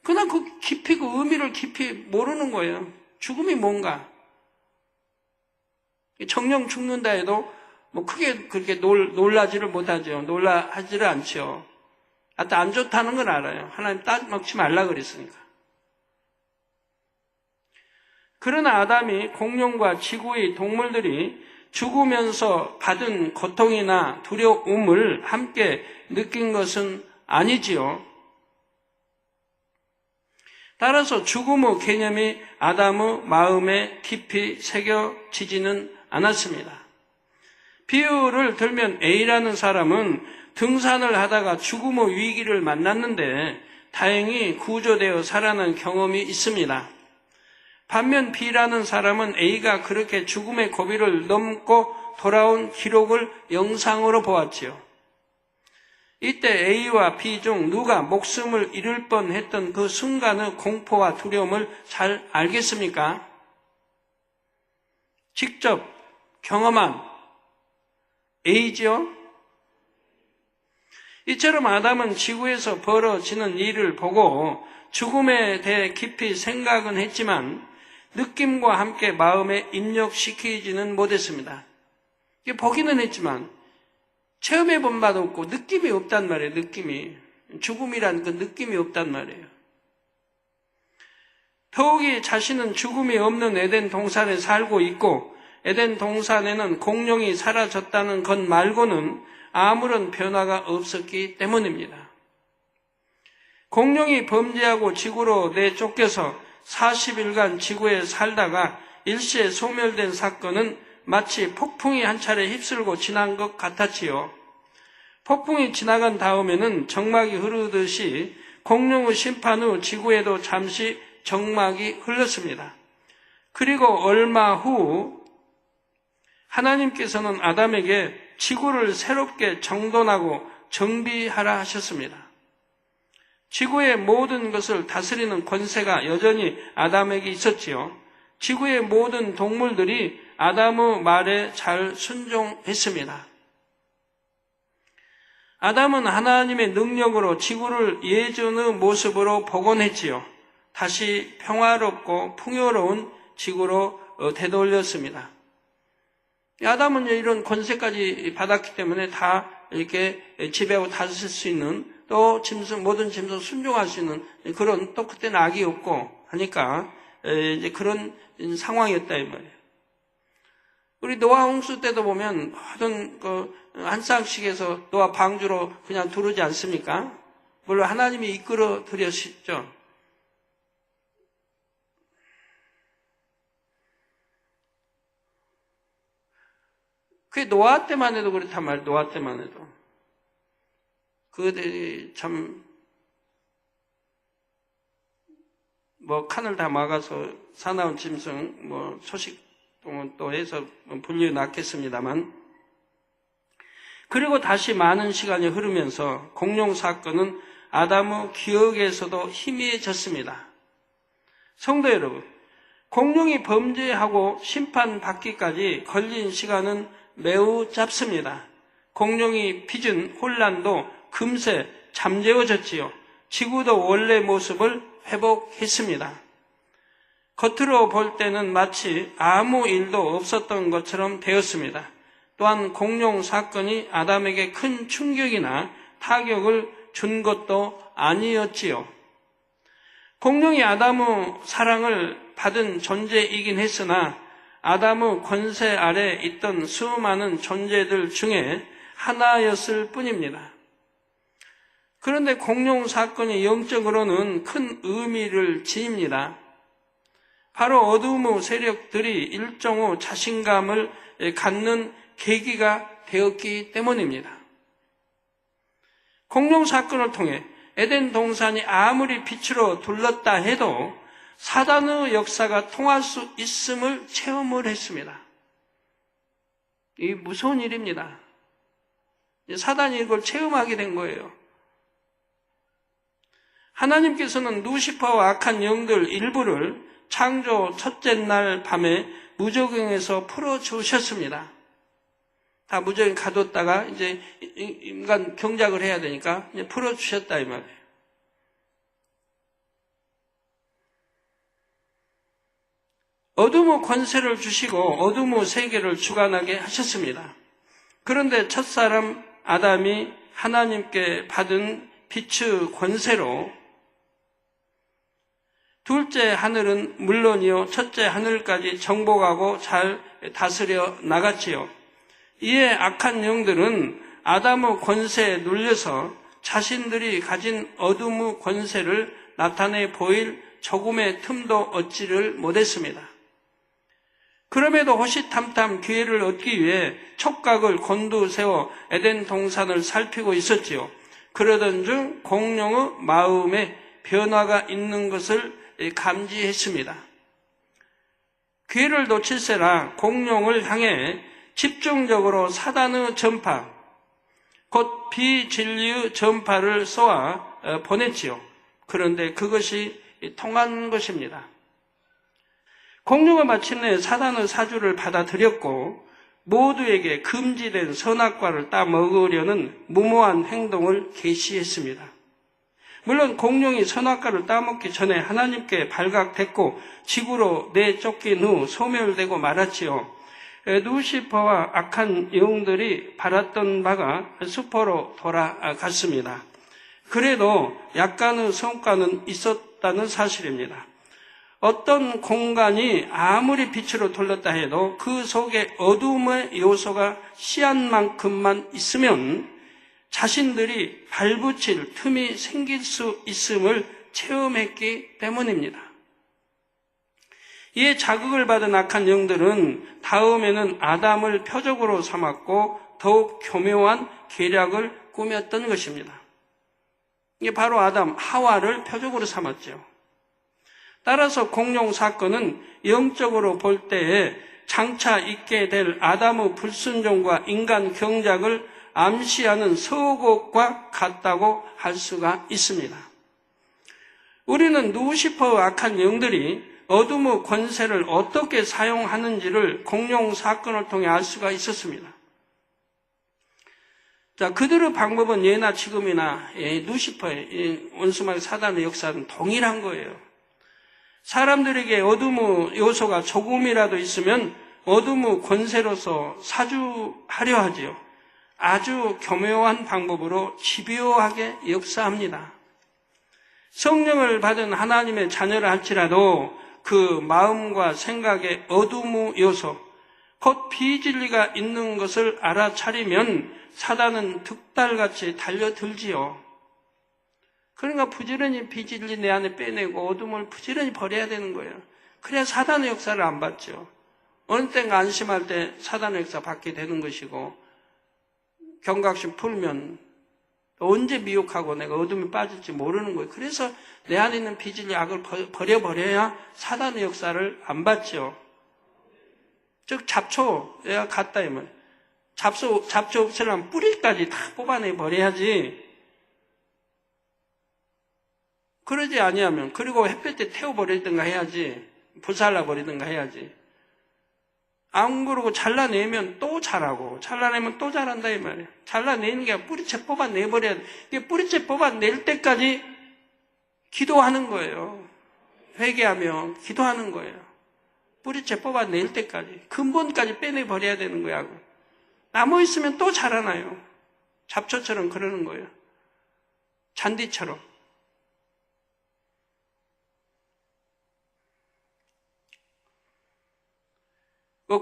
그냥 그 깊이 그 의미를 깊이 모르는 거예요. 죽음이 뭔가. 정령 죽는다 해도 뭐 크게 그렇게 놀라지를 못하죠. 놀라하지를 않죠. 하여튼 안 좋다는 건 알아요. 하나님 따먹지 말라 그랬으니까. 그러나 아담이 공룡과 지구의 동물들이 죽으면서 받은 고통이나 두려움을 함께 느낀 것은 아니지요. 따라서 죽음의 개념이 아담의 마음에 깊이 새겨지지는 않았습니다. 비유를 들면 A라는 사람은 등산을 하다가 죽음의 위기를 만났는데 다행히 구조되어 살아난 경험이 있습니다. 반면 B라는 사람은 A가 그렇게 죽음의 고비를 넘고 돌아온 기록을 영상으로 보았지요. 이때 A와 B 중 누가 목숨을 잃을 뻔했던 그 순간의 공포와 두려움을 잘 알겠습니까? 직접 경험한 A지요? 이처럼 아담은 지구에서 벌어지는 일을 보고 죽음에 대해 깊이 생각은 했지만 느낌과 함께 마음에 입력시키지는 못했습니다. 보기는 했지만 체험해 본 바도 없고 느낌이 없단 말이에요. 느낌이. 죽음이라는 그 느낌이 없단 말이에요. 더욱이 자신은 죽음이 없는 에덴 동산에 살고 있고 에덴 동산에는 공룡이 사라졌다는 것 말고는 아무런 변화가 없었기 때문입니다. 공룡이 범죄하고 지구로 내쫓겨서 40일간 지구에 살다가 일시에 소멸된 사건은 마치 폭풍이 한 차례 휩쓸고 지난 것 같았지요. 폭풍이 지나간 다음에는 정막이 흐르듯이 공룡의 심판 후 지구에도 잠시 정막이 흘렀습니다. 그리고 얼마 후 하나님께서는 아담에게 지구를 새롭게 정돈하고 정비하라 하셨습니다. 지구의 모든 것을 다스리는 권세가 여전히 아담에게 있었지요. 지구의 모든 동물들이 아담의 말에 잘 순종했습니다. 아담은 하나님의 능력으로 지구를 예전의 모습으로 복원했지요. 다시 평화롭고 풍요로운 지구로 되돌렸습니다. 아담은 이런 권세까지 받았기 때문에 다 이렇게 지배하고 다스릴 수 있는, 또 모든 짐승 순종할 수 있는 그런, 또 그때는 악이 없고 하니까 이제 그런 상황이었다 이 말이에요. 우리 노아 홍수 때도 보면 모든 한 쌍씩에서 노아 방주로 그냥 두르지 않습니까? 물론 하나님이 이끌어 드렸죠. 그게 노아 때만 해도 그렇단 말이에요. 노아 때만 해도. 그들이 참, 칸을 다 막아서 사나운 짐승, 소식동은 또 해서 분류해 놨겠습니다만. 그리고 다시 많은 시간이 흐르면서 공룡 사건은 아담의 기억에서도 희미해졌습니다. 성도 여러분, 공룡이 범죄하고 심판받기까지 걸린 시간은 매우 짧습니다. 공룡이 빚은 혼란도 금세 잠재워졌지요. 지구도 원래 모습을 회복했습니다. 겉으로 볼 때는 마치 아무 일도 없었던 것처럼 되었습니다. 또한 공룡 사건이 아담에게 큰 충격이나 타격을 준 것도 아니었지요. 공룡이 아담의 사랑을 받은 존재이긴 했으나 아담의 권세 아래 있던 수많은 존재들 중에 하나였을 뿐입니다. 그런데 공룡 사건이 영적으로는 큰 의미를 지닙니다. 바로 어둠의 세력들이 일종의 자신감을 갖는 계기가 되었기 때문입니다. 공룡 사건을 통해 에덴 동산이 아무리 빛으로 둘렀다 해도 사단의 역사가 통할 수 있음을 체험을 했습니다. 이 무서운 일입니다. 사단이 이걸 체험하게 된 거예요. 하나님께서는 루시퍼와 악한 영들 일부를 창조 첫째 날 밤에 무저갱에서 풀어주셨습니다. 다 무저갱 가뒀다가 이제 인간 경작을 해야 되니까 이제 풀어주셨다 이 말이에요. 어둠의 권세를 주시고 어둠의 세계를 주관하게 하셨습니다. 그런데 첫사람 아담이 하나님께 받은 빛의 권세로 둘째 하늘은 물론이요 첫째 하늘까지 정복하고 잘 다스려 나갔지요. 이에 악한 영들은 아담의 권세에 눌려서 자신들이 가진 어둠의 권세를 나타내 보일 조금의 틈도 얻지를 못했습니다. 그럼에도 호시탐탐 기회를 얻기 위해 촉각을 곤두세워 에덴 동산을 살피고 있었지요. 그러던 중 공룡의 마음에 변화가 있는 것을 감지했습니다. 기회를 놓칠세라 공룡을 향해 집중적으로 사단의 전파, 곧 비진리의 전파를 쏘아 보냈지요. 그런데 그것이 통한 것입니다. 공룡은 마침내 사단의 사주를 받아들였고 모두에게 금지된 선악과를 따먹으려는 무모한 행동을 개시했습니다. 물론 공룡이 선악과를 따먹기 전에 하나님께 발각됐고 지구로 내쫓긴 후 소멸되고 말았지요. 루시퍼와 악한 영들이 바랐던 바가 수포로 돌아갔습니다. 그래도 약간의 성과는 있었다는 사실입니다. 어떤 공간이 아무리 빛으로 돌렸다 해도 그 속에 어둠의 요소가 씨앗만큼만 있으면 자신들이 발붙일 틈이 생길 수 있음을 체험했기 때문입니다. 이에 자극을 받은 악한 영들은 다음에는 아담을 표적으로 삼았고 더욱 교묘한 계략을 꾸몄던 것입니다. 이게 바로 아담, 하와를 표적으로 삼았죠. 따라서 공룡 사건은 영적으로 볼 때에 장차 있게 될 아담의 불순종과 인간 경작을 암시하는 서곡과 같다고 할 수가 있습니다. 우리는 루시퍼의 악한 영들이 어둠의 권세를 어떻게 사용하는지를 공룡 사건을 통해 알 수가 있었습니다. 자, 그들의 방법은 예나 지금이나 루시퍼의 원수마귀 사단의 역사는 동일한 거예요. 사람들에게 어둠의 요소가 조금이라도 있으면 어둠의 권세로서 사주하려 하지요. 아주 교묘한 방법으로 집요하게 역사합니다. 성령을 받은 하나님의 자녀라 할지라도 그 마음과 생각의 어둠의 요소, 곧 비진리가 있는 것을 알아차리면 사단은 득달같이 달려들지요. 그러니까 부지런히 비진리 내 안에 빼내고 어둠을 부지런히 버려야 되는 거예요. 그래야 사단의 역사를 안 받죠. 어느 때인가 안심할 때 사단의 역사 받게 되는 것이고, 경각심 풀면 언제 미혹하고 내가 어둠에 빠질지 모르는 거예요. 그래서 내 안에 있는 비진리 악을 버려야 사단의 역사를 안 받죠. 즉 잡초가 같다 이 말이에요. 잡초 없애려면 뿌리까지 다 뽑아내 버려야지. 그러지 아니하면, 그리고 햇볕에 태워버리든가 해야지, 불살라버리든가 해야지. 안 그러고 잘라내면 또 자라고, 잘라내면 또 자란다 이 말이에요. 잘라내는 게 뿌리채 뽑아내버려야 돼. 이게 뿌리채 뽑아낼 때까지 기도하는 거예요. 회개하며 기도하는 거예요. 뿌리채 뽑아낼 때까지, 근본까지 빼내버려야 되는 거야. 나무 있으면 또 자라나요. 잡초처럼 그러는 거예요. 잔디처럼.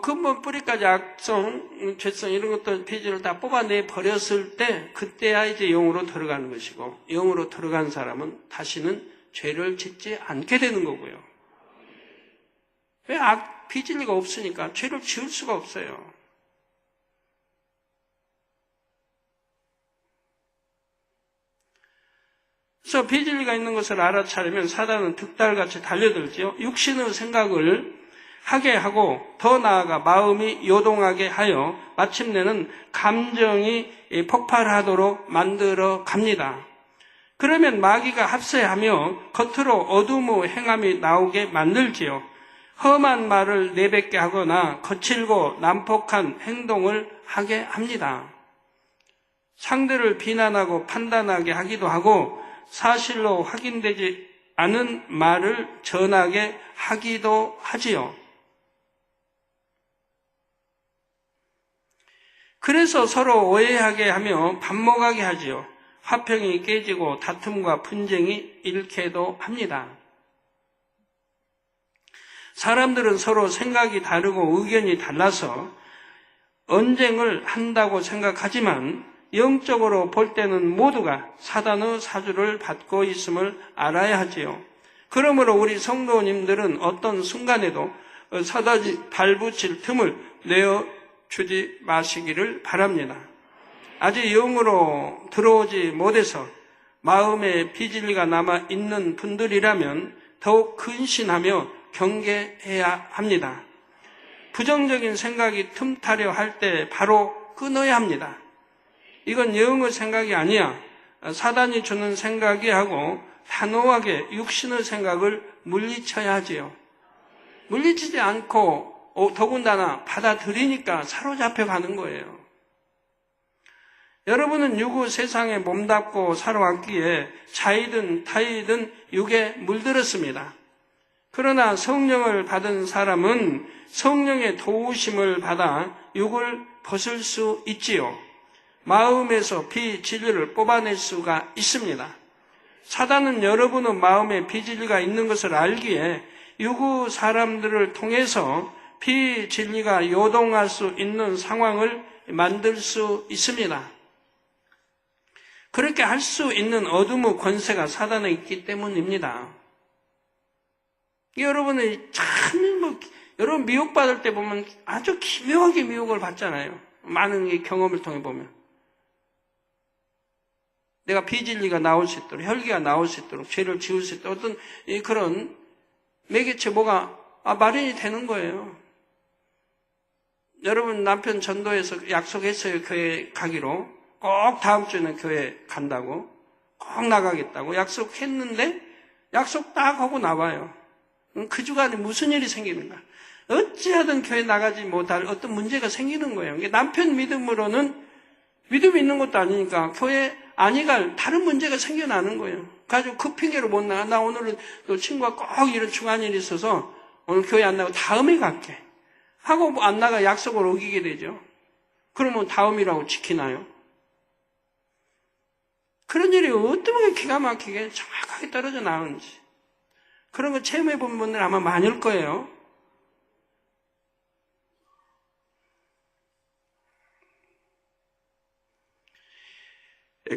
근본 뿌리까지 악성, 죄성 이런 것들 비질을 다 뽑아내 버렸을 때 그때야 이제 영으로 들어가는 것이고, 영으로 들어간 사람은 다시는 죄를 짓지 않게 되는 거고요. 왜 비질리가 없으니까 죄를 지을 수가 없어요. 그래서 비진리가 있는 것을 알아차리면 사단은 득달같이 달려들지요. 육신의 생각을 하게 하고 더 나아가 마음이 요동하게 하여 마침내는 감정이 폭발하도록 만들어 갑니다. 그러면 마귀가 합세하며 겉으로 어둠의 행함이 나오게 만들지요. 험한 말을 내뱉게 하거나 거칠고 난폭한 행동을 하게 합니다. 상대를 비난하고 판단하게 하기도 하고 사실로 확인되지 않은 말을 전하게 하기도 하지요. 그래서 서로 오해하게 하며 반목하게 하지요. 화평이 깨지고 다툼과 분쟁이 일게도 합니다. 사람들은 서로 생각이 다르고 의견이 달라서 언쟁을 한다고 생각하지만 영적으로 볼 때는 모두가 사단의 사주를 받고 있음을 알아야 하지요. 그러므로 우리 성도님들은 어떤 순간에도 사단이 발붙일 틈을 내어주지 마시기를 바랍니다. 아직 영으로 들어오지 못해서 마음에 비진리가 남아있는 분들이라면 더욱 근신하며 경계해야 합니다. 부정적인 생각이 틈타려 할 때 바로 끊어야 합니다. 이건 영의 생각이 아니야. 사단이 주는 생각이 하고 단호하게 육신의 생각을 물리쳐야 하지요. 물리치지 않고 더군다나 받아들이니까 사로잡혀 가는 거예요. 여러분은 육의 세상에 몸담고 살아왔기에 자이든 타이든 육에 물들었습니다. 그러나 성령을 받은 사람은 성령의 도우심을 받아 육을 벗을 수 있지요. 마음에서 비진리를 뽑아낼 수가 있습니다. 사단은 여러분의 마음에 비진리가 있는 것을 알기에 유구 사람들을 통해서 비진리가 요동할 수 있는 상황을 만들 수 있습니다. 그렇게 할 수 있는 어둠의 권세가 사단에 있기 때문입니다. 여러분이 여러분 미혹받을 때 보면 아주 기묘하게 미혹을 받잖아요. 많은 경험을 통해 보면. 내가 비진리가 나올 수 있도록, 혈기가 나올 수 있도록, 죄를 지을 수 있도록 어떤 그런 매개체 마련이 되는 거예요. 여러분 남편 전도해서 약속했어요. 교회 가기로. 꼭 다음 주에는 교회 간다고. 꼭 나가겠다고 약속했는데 약속 딱 하고 나와요. 그 주간에 무슨 일이 생기는가? 어찌하든 교회 나가지 못할 어떤 문제가 생기는 거예요. 남편 믿음으로는 믿음이 있는 것도 아니니까 교회 아니 갈 다른 문제가 생겨나는 거예요. 가지고 그 핑계로 못 나가. 나 오늘은 또 친구가 꼭 이런 중요한 일이 있어서 오늘 교회 안 나가고 다음에 갈게. 하고 안 나가 약속을 어기게 되죠. 그러면 다음이라고 지키나요? 그런 일이 어떻게 기가 막히게 정확하게 떨어져 나오는지. 그런 거 체험해 본 분들 아마 많을 거예요.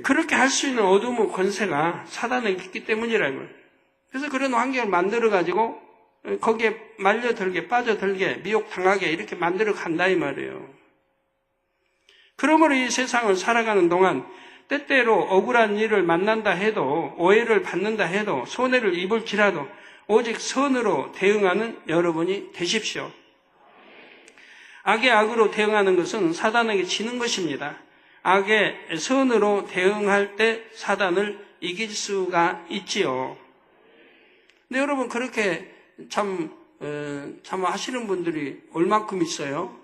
그렇게 할 수 있는 어둠의 권세가 사단에 있기 때문이라고요. 그래서 그런 환경을 만들어가지고 거기에 말려들게, 빠져들게, 미혹당하게 이렇게 만들어 간다 이 말이에요. 그러므로 이 세상을 살아가는 동안 때때로 억울한 일을 만난다 해도, 오해를 받는다 해도, 손해를 입을지라도 오직 선으로 대응하는 여러분이 되십시오. 악의 악으로 대응하는 것은 사단에게 지는 것입니다. 악의 선으로 대응할 때 사단을 이길 수가 있지요. 근데 여러분 그렇게 참 하시는 분들이 얼만큼 있어요?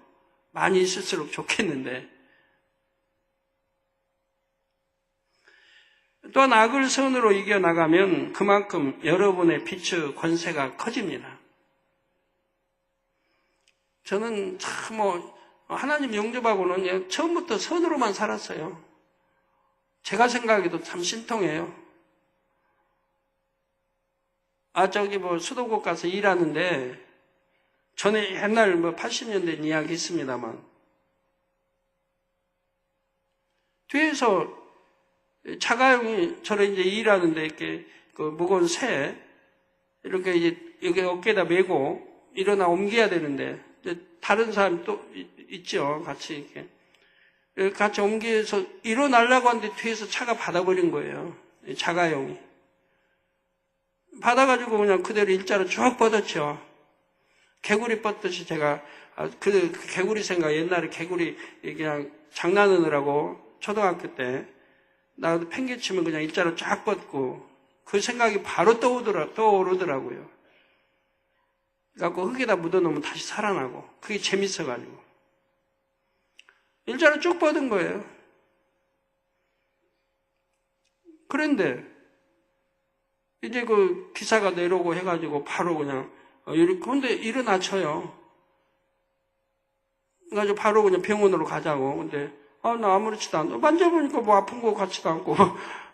많이 있을수록 좋겠는데. 또한 악을 선으로 이겨나가면 그만큼 여러분의 빛의 권세가 커집니다. 저는 참 하나님 영접하고는 처음부터 선으로만 살았어요. 제가 생각해도 참 신통해요. 수도국 가서 일하는데, 전에 옛날 80년대 이야기 있습니다만, 뒤에서 차가용이 저를 이제 일하는데, 이렇게 무거운 새, 이렇게 이제 여기 어깨에다 메고 일어나 옮겨야 되는데, 다른 사람 또 있죠. 같이 이렇게. 같이 옮겨서 일어나려고 하는데 뒤에서 차가 받아버린 거예요. 자가용이. 받아가지고 그냥 그대로 일자로 쭉 뻗었죠. 개구리 뻗듯이 제가, 그 개구리 생각, 옛날에 개구리 그냥 장난하느라고 초등학교 때, 나도 팽개치면 그냥 일자로 쫙 뻗고, 그 생각이 바로 떠오르더라고요. 그래갖고 흙에다 묻어놓으면 다시 살아나고, 그게 재밌어가지고. 일자로 쭉 뻗은 거예요. 그런데, 이제 그 기사가 내려오고 해가지고 바로 그냥, 근데 일어나 쳐요. 그래가지고 바로 그냥 병원으로 가자고. 근데, 나 아무렇지도 않아. 만져보니까 뭐 아픈 거 같지도 않고,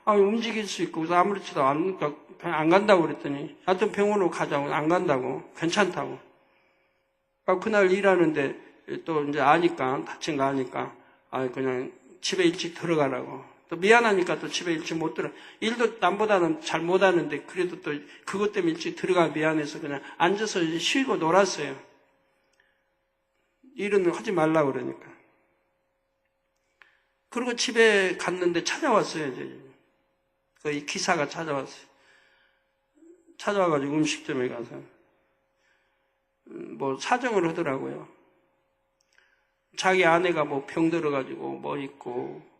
움직일 수 있고, 그래서 아무렇지도 않으니까 그냥 안 간다고 그랬더니, 하여튼 병원으로 가자고. 안 간다고. 괜찮다고. 그날 일하는데 또 이제 다친 거 아니까, 그냥 집에 일찍 들어가라고. 또 미안하니까 또 집에 일찍 못 들어. 일도 남보다는 잘 못하는데, 그래도 또 그것 때문에 일찍 들어가 미안해서 그냥 앉아서 쉬고 놀았어요. 일은 하지 말라고 그러니까. 그리고 집에 갔는데 찾아왔어요, 이제. 이 기사가 찾아왔어요. 찾아와가지고 음식점에 가서. 사정을 하더라고요. 자기 아내가 병 들어가지고 있고,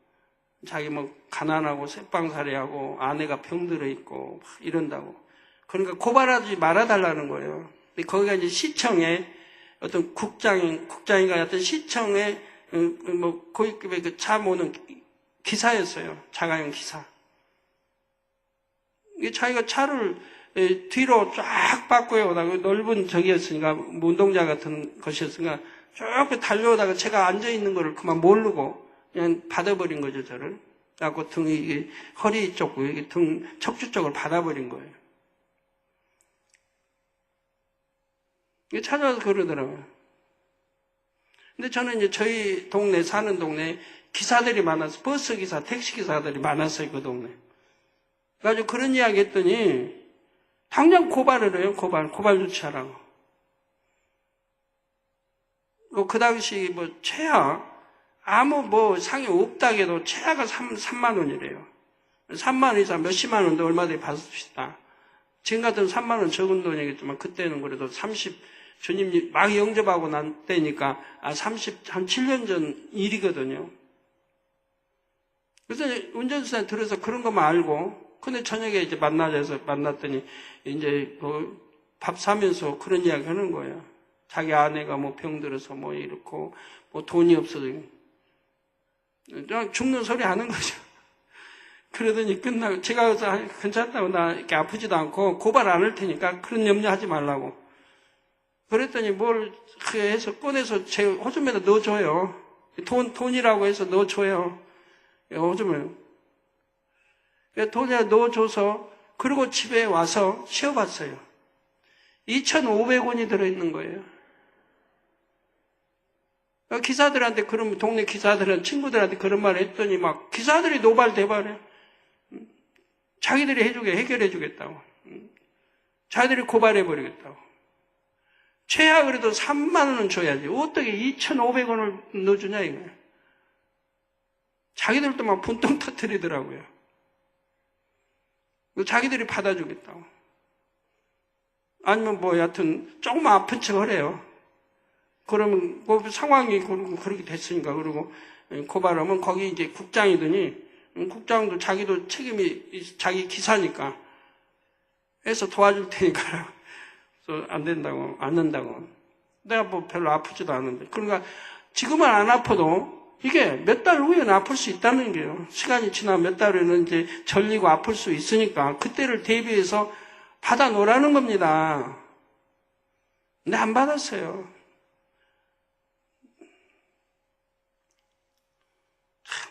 자기 가난하고 새빵살이하고 아내가 병 들어 있고 이런다고. 그러니까 고발하지 말아달라는 거예요. 근데 거기가 이제 시청에 어떤 국장인가 어떤 시청에 고위급의 그 차 모는 기사였어요. 자가용 기사. 이게 자기가 차를 뒤로 쫙 바꿔오다가 넓은 저기였으니까 운동장 같은 것이었으니까 쭉 달려오다가 제가 앉아있는 거를 그만 모르고 그냥 받아버린 거죠, 저를. 그래갖고 등이, 허리 쪽, 여기 등, 척추 쪽을 받아버린 거예요. 찾아와서 그러더라고요. 근데 저는 이제 저희 동네, 사는 동네 기사들이 많아서, 버스 기사, 택시 기사들이 많았어요, 그 동네. 그래가지고 그런 이야기 했더니, 당장 고발을 해요, 고발 조치하라고. 그 당시 뭐, 최하, 아무 뭐 상이 없다 해도 최하가 3만 원이래요. 3만 원 이상 몇십만 원도 얼마든지 받읍시다. 지금 같은 3만 원 적은 돈이겠지만, 그때는 그래도 주님 막 영접하고 난 때니까, 한 7년 전 일이거든요. 그래서 운전수단에 들어서 그런 것만 알고, 근데 저녁에 이제 만났더니, 이제 밥 사면서 그런 이야기 하는 거예요. 자기 아내가 뭐 병들어서 뭐 이렇고, 뭐 돈이 없어서, 그냥 죽는 소리 하는 거죠. 그러더니 끝나고, 제가 그래서 괜찮다고 나 이렇게 아프지도 않고 고발 안 할 테니까 그런 염려하지 말라고. 그랬더니 뭘 해서 꺼내서 제 호주머니에 넣어줘요. 돈이라고 해서 넣어줘요. 호주머니. 돈에 넣어줘서, 그리고 집에 와서 쉬어봤어요. 2,500원이 들어있는 거예요. 기사들한테, 그럼 동네 기사들한테, 친구들한테 그런 말 했더니 막 기사들이 노발대발해. 자기들이 해결해주겠다고. 자기들이 고발해버리겠다고. 최하 그래도 3만 원은 줘야지. 어떻게 2,500원을 넣어주냐, 이거예요. 자기들도 막 분통 터뜨리더라고요. 자기들이 받아주겠다고. 아니면 뭐, 여하튼, 조금 아픈 척 하래요. 그러면, 그 상황이 그렇게 됐으니까, 그리고 고발하면 거기 이제 국장이더니, 국장도 자기도 책임이 자기 기사니까, 해서 도와줄 테니까, 그래서 안 된다고, 안 된다고. 내가 뭐 별로 아프지도 않은데. 그러니까 지금은 안 아파도 이게 몇 달 후에는 아플 수 있다는 게요. 시간이 지나면 몇 달 후에는 이제 절리고 아플 수 있으니까 그때를 대비해서 받아 놓으라는 겁니다. 근데 안 받았어요.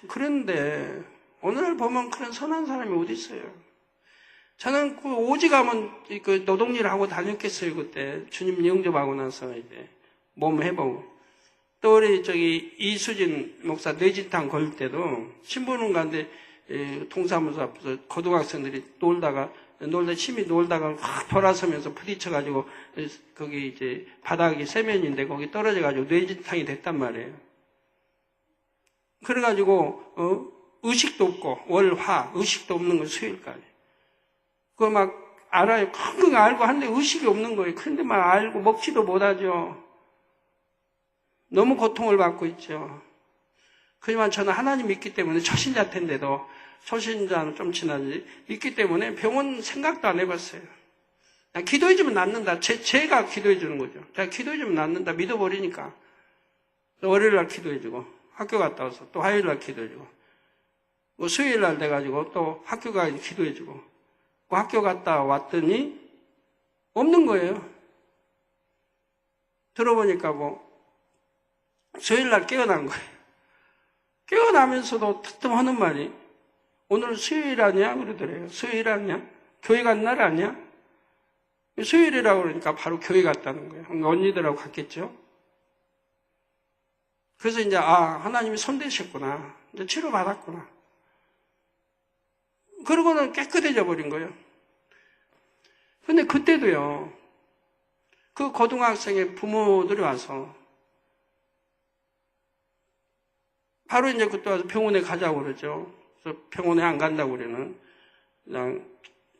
그런데 오늘 보면 그런 선한 사람이 어디 있어요? 저는 그 오직하면 그 노동일 하고 다녔겠어요, 그때. 주님 영접하고 나서 이제 몸 해보고. 또 우리 이수진 목사 뇌진탕 걸릴 때도 신부는 가는데 동사무소 앞에서 고등학생들이 심히 놀다가 확 돌아서면서 부딪혀가지고 거기 이제 바닥이 세면인데 거기 떨어져가지고 뇌진탕이 됐단 말이에요. 그래가지고 의식도 없고 월화 의식도 없는 거 수요일까지. 그거 막 알아요. 끙끙 알고 하는데 의식이 없는 거예요. 그런데 막 알고 먹지도 못하죠. 너무 고통을 받고 있죠. 하지만 저는 하나님 믿기 때문에 초신자 텐데도 초신자는 좀 지나지 믿기 때문에 병원 생각도 안 해봤어요. 기도해주면 낫는다. 제가 기도해주는 거죠. 제가 기도해주면 낫는다. 믿어버리니까. 월요일날 기도해주고 학교 갔다 와서 또 화요일날 기도해주고 수요일날 돼가지고 또 학교 가서 기도해주고 학교 갔다 왔더니 없는 거예요. 들어보니까 수요일날 깨어난 거예요. 깨어나면서도 뜨뜸 하는 말이 오늘 수요일 아니야? 그러더래요. 수요일 아니야? 교회 간 날 아니야? 수요일이라고 그러니까 바로 교회 갔다는 거예요. 언니들하고 갔겠죠. 그래서 이제 하나님이 손대셨구나. 이제 치료받았구나. 그러고는 깨끗해져 버린 거예요. 근데 그때도요. 그 고등학생의 부모들이 와서 바로 이제 그때 와서 병원에 가자고 그러죠. 그래서 병원에 안 간다고 그러는 그냥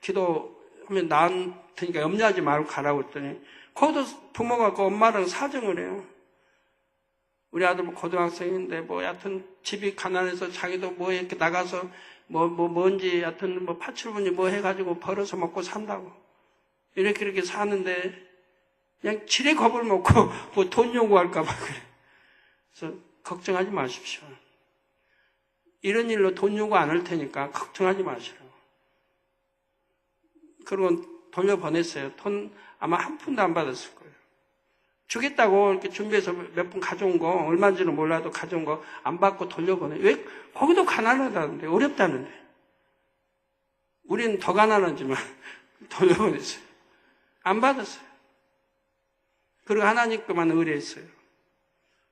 기도하면 나한테니까 염려하지 말고 가라고 했더니 거기도 부모가 그 엄마랑 사정을 해요. 우리 아들 고등학생인데 여하튼 집이 가난해서 자기도 이렇게 나가서 뭔지 여하튼 파출분이 해가지고 벌어서 먹고 산다고 이렇게 사는데 그냥 지레 겁을 먹고 돈 요구할까봐 그래. 그래서 걱정하지 마십시오. 이런 일로 돈 요구 안 할 테니까 걱정하지 마시라고. 그리고 돌려보냈어요. 돈 아마 한 푼도 안 받았을 거예요. 주겠다고 이렇게 준비해서 몇 푼 가져온 거, 얼마인지는 몰라도 가져온 거 안 받고 돌려보내. 왜? 거기도 가난하다는데, 어렵다는데. 우리는 더 가난하지만 돌려보냈어요. 안 받았어요. 그리고 하나님께만 의뢰했어요.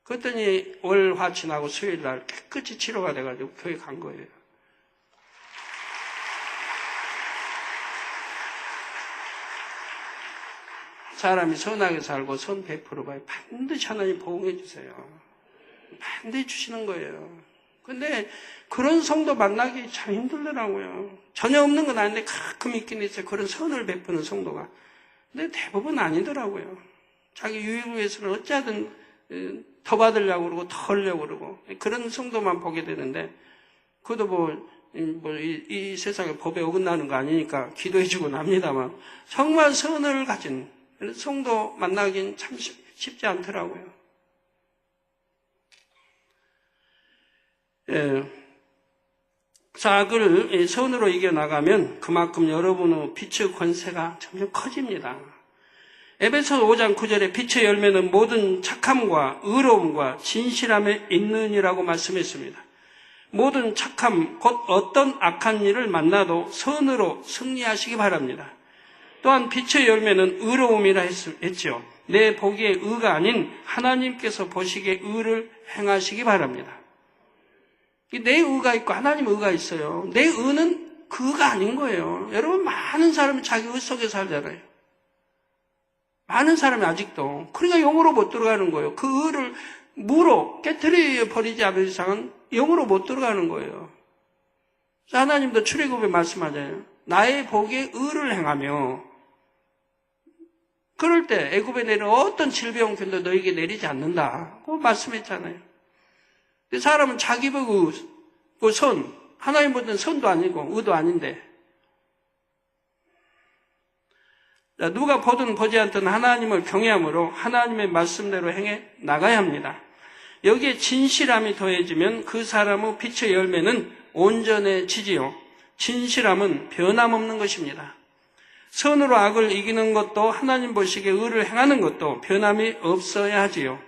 그랬더니 월, 화 지나고 수요일 날 깨끗이 치료가 돼가지고 교회 간 거예요. 사람이 선하게 살고 선 베풀어봐야 반드시 하나님 보응해 주세요. 반드시 주시는 거예요. 근데 그런 성도 만나기 참 힘들더라고요. 전혀 없는 건 아닌데 가끔 있긴 있어요. 그런 선을 베푸는 성도가. 근데 대부분 아니더라고요. 자기 유익을 위해서는 어찌하든 더 받으려고 그러고 더 하려고 그러고 그런 성도만 보게 되는데 그것도 이 세상의 법에 어긋나는 거 아니니까 기도해주고 납니다만 정말 선을 가진 성도 만나긴 참 쉽지 않더라고요. 악을 선으로 이겨나가면 그만큼 여러분의 빛의 권세가 점점 커집니다. 에베소서 5장 9절에 빛의 열매는 모든 착함과 의로움과 진실함에 있느니라고 말씀했습니다. 모든 착함, 곧 어떤 악한 일을 만나도 선으로 승리하시기 바랍니다. 또한 빛의 열매는 의로움이라 했죠. 내 보기에 의가 아닌 하나님께서 보시기에 의를 행하시기 바랍니다. 내 의가 있고 하나님 의가 있어요. 내 의는 그 의가 아닌 거예요. 여러분 많은 사람이 자기 의 속에 살잖아요. 많은 사람이 아직도. 그러니까 영으로 못 들어가는 거예요. 그 의를 무로 깨트려 버리지 않은 이상은 영으로 못 들어가는 거예요. 하나님도 출애굽에 말씀하잖아요. 나의 보기에 의를 행하며 그럴 때 애굽에 내린 어떤 질병균도 너에게 내리지 않는다. 그 말씀했잖아요. 근데 사람은 자기 보고 그 선, 하나님보다는 선도 아니고 의도 아닌데 누가 보든 보지 않든 하나님을 경외함으로 하나님의 말씀대로 행해 나가야 합니다. 여기에 진실함이 더해지면 그 사람의 빛의 열매는 온전해지지요. 진실함은 변함없는 것입니다. 선으로 악을 이기는 것도 하나님 보시기에 의를 행하는 것도 변함이 없어야 하지요.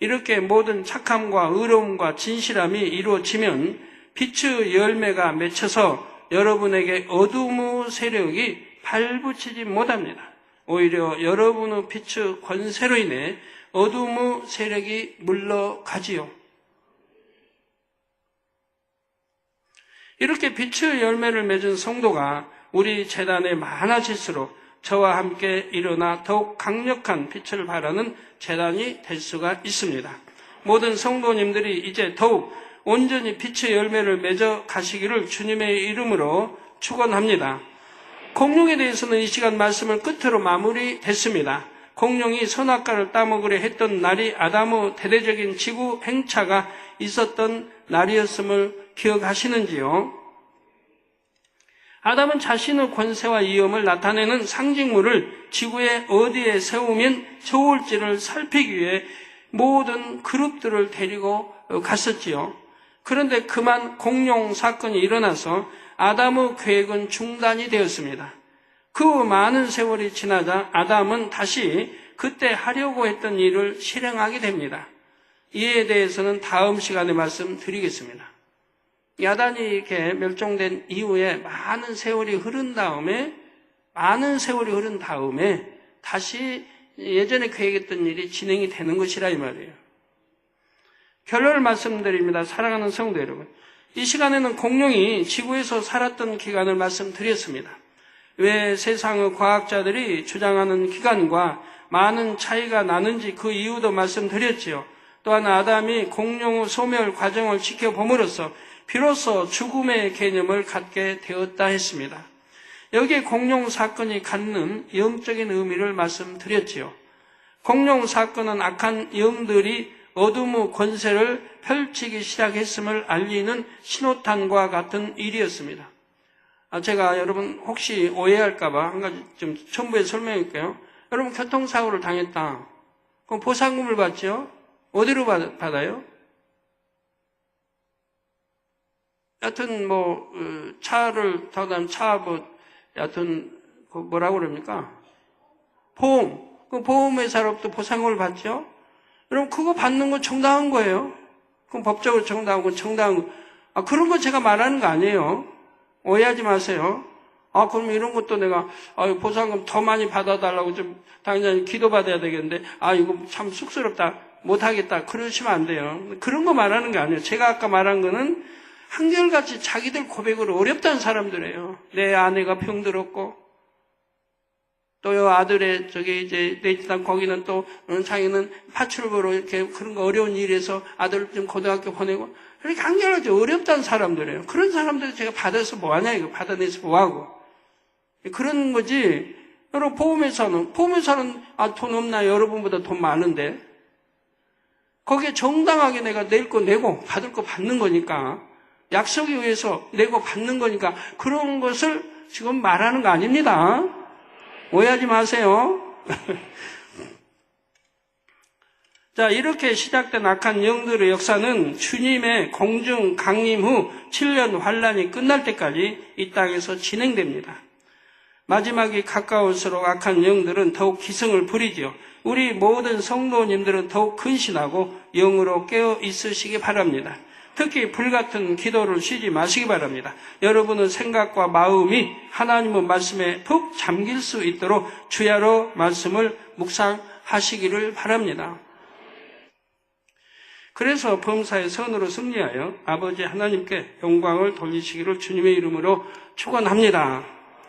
이렇게 모든 착함과 의로움과 진실함이 이루어지면 빛의 열매가 맺혀서 여러분에게 어둠의 세력이 발붙이지 못합니다. 오히려 여러분의 빛의 권세로 인해 어둠의 세력이 물러가지요. 이렇게 빛의 열매를 맺은 성도가 우리 재단에 많아질수록 저와 함께 일어나 더욱 강력한 빛을 발하는 재단이 될 수가 있습니다. 모든 성도님들이 이제 더욱 온전히 빛의 열매를 맺어 가시기를 주님의 이름으로 축원합니다. 공룡에 대해서는 이 시간 말씀을 끝으로 마무리됐습니다. 공룡이 선악과를 따먹으려 했던 날이 아담의 대대적인 지구 행차가 있었던 날이었음을 기억하시는지요? 아담은 자신의 권세와 위엄을 나타내는 상징물을 지구의 어디에 세우면 좋을지를 살피기 위해 모든 그룹들을 데리고 갔었지요. 그런데 그만 공룡 사건이 일어나서 아담의 계획은 중단이 되었습니다. 그 많은 세월이 지나자 아담은 다시 그때 하려고 했던 일을 실행하게 됩니다. 이에 대해서는 다음 시간에 말씀드리겠습니다. 야단이 이렇게 멸종된 이후에 많은 세월이 흐른 다음에 다시 예전에 계획했던 일이 진행이 되는 것이라 이 말이에요. 결론을 말씀드립니다. 사랑하는 성도 여러분. 이 시간에는 공룡이 지구에서 살았던 기간을 말씀드렸습니다. 왜 세상의 과학자들이 주장하는 기간과 많은 차이가 나는지 그 이유도 말씀드렸지요. 또한 아담이 공룡의 소멸 과정을 지켜봄으로써 비로소 죽음의 개념을 갖게 되었다 했습니다. 여기에 공룡 사건이 갖는 영적인 의미를 말씀드렸지요. 공룡 사건은 악한 영들이 어둠의 권세를 펼치기 시작했음을 알리는 신호탄과 같은 일이었습니다. 제가 여러분 혹시 오해할까봐 한 가지 좀 첨부해 설명할게요. 여러분 교통사고를 당했다. 그럼 보상금을 받죠? 어디로 받아요? 여하튼 차를 타고 다니면 여하튼 뭐라고 그럽니까? 보험. 그 보험회사로부터 보상금을 받죠? 여러분 그거 받는 건 정당한 거예요. 그럼 법적으로 정당한 건 정당한 거. 그런 거 제가 말하는 거 아니에요. 오해하지 마세요. 그럼 이런 것도 내가, 보상금 더 많이 받아달라고 좀, 당연히 기도받아야 되겠는데, 이거 참 쑥스럽다. 못하겠다. 그러시면 안 돼요. 그런 거 말하는 게 아니에요. 제가 아까 말한 거는 한결같이 자기들 고백으로 어렵다는 사람들이에요. 내 아내가 병들었고, 또 요 아들의 이제 내 집안 거기는 또 자기는 파출부로 이렇게 그런 거 어려운 일에서 아들 좀 고등학교 보내고, 이렇게 한결같이 어렵다는 사람들이에요. 그런 사람들 제가 받아서 뭐하냐, 이거 받아내서 뭐하고. 그런 거지. 여러분, 보험회사는 돈 없나? 여러분보다 돈 많은데. 거기에 정당하게 내가 낼 거 내고 받을 거 받는 거니까, 약속에 의해서 내고 받는 거니까 그런 것을 지금 말하는 거 아닙니다. 오해하지 마세요. 자, 이렇게 시작된 악한 영들의 역사는 주님의 공중 강림 후 7년 환란이 끝날 때까지 이 땅에서 진행됩니다. 마지막이 가까울수록 악한 영들은 더욱 기승을 부리지요. 우리 모든 성도님들은 더욱 근신하고 영으로 깨어 있으시기 바랍니다. 특히 불같은 기도를 쉬지 마시기 바랍니다. 여러분의 생각과 마음이 하나님의 말씀에 푹 잠길 수 있도록 주야로 말씀을 묵상하시기를 바랍니다. 그래서 범사의 선으로 승리하여 아버지 하나님께 영광을 돌리시기를 주님의 이름으로 축원합니다.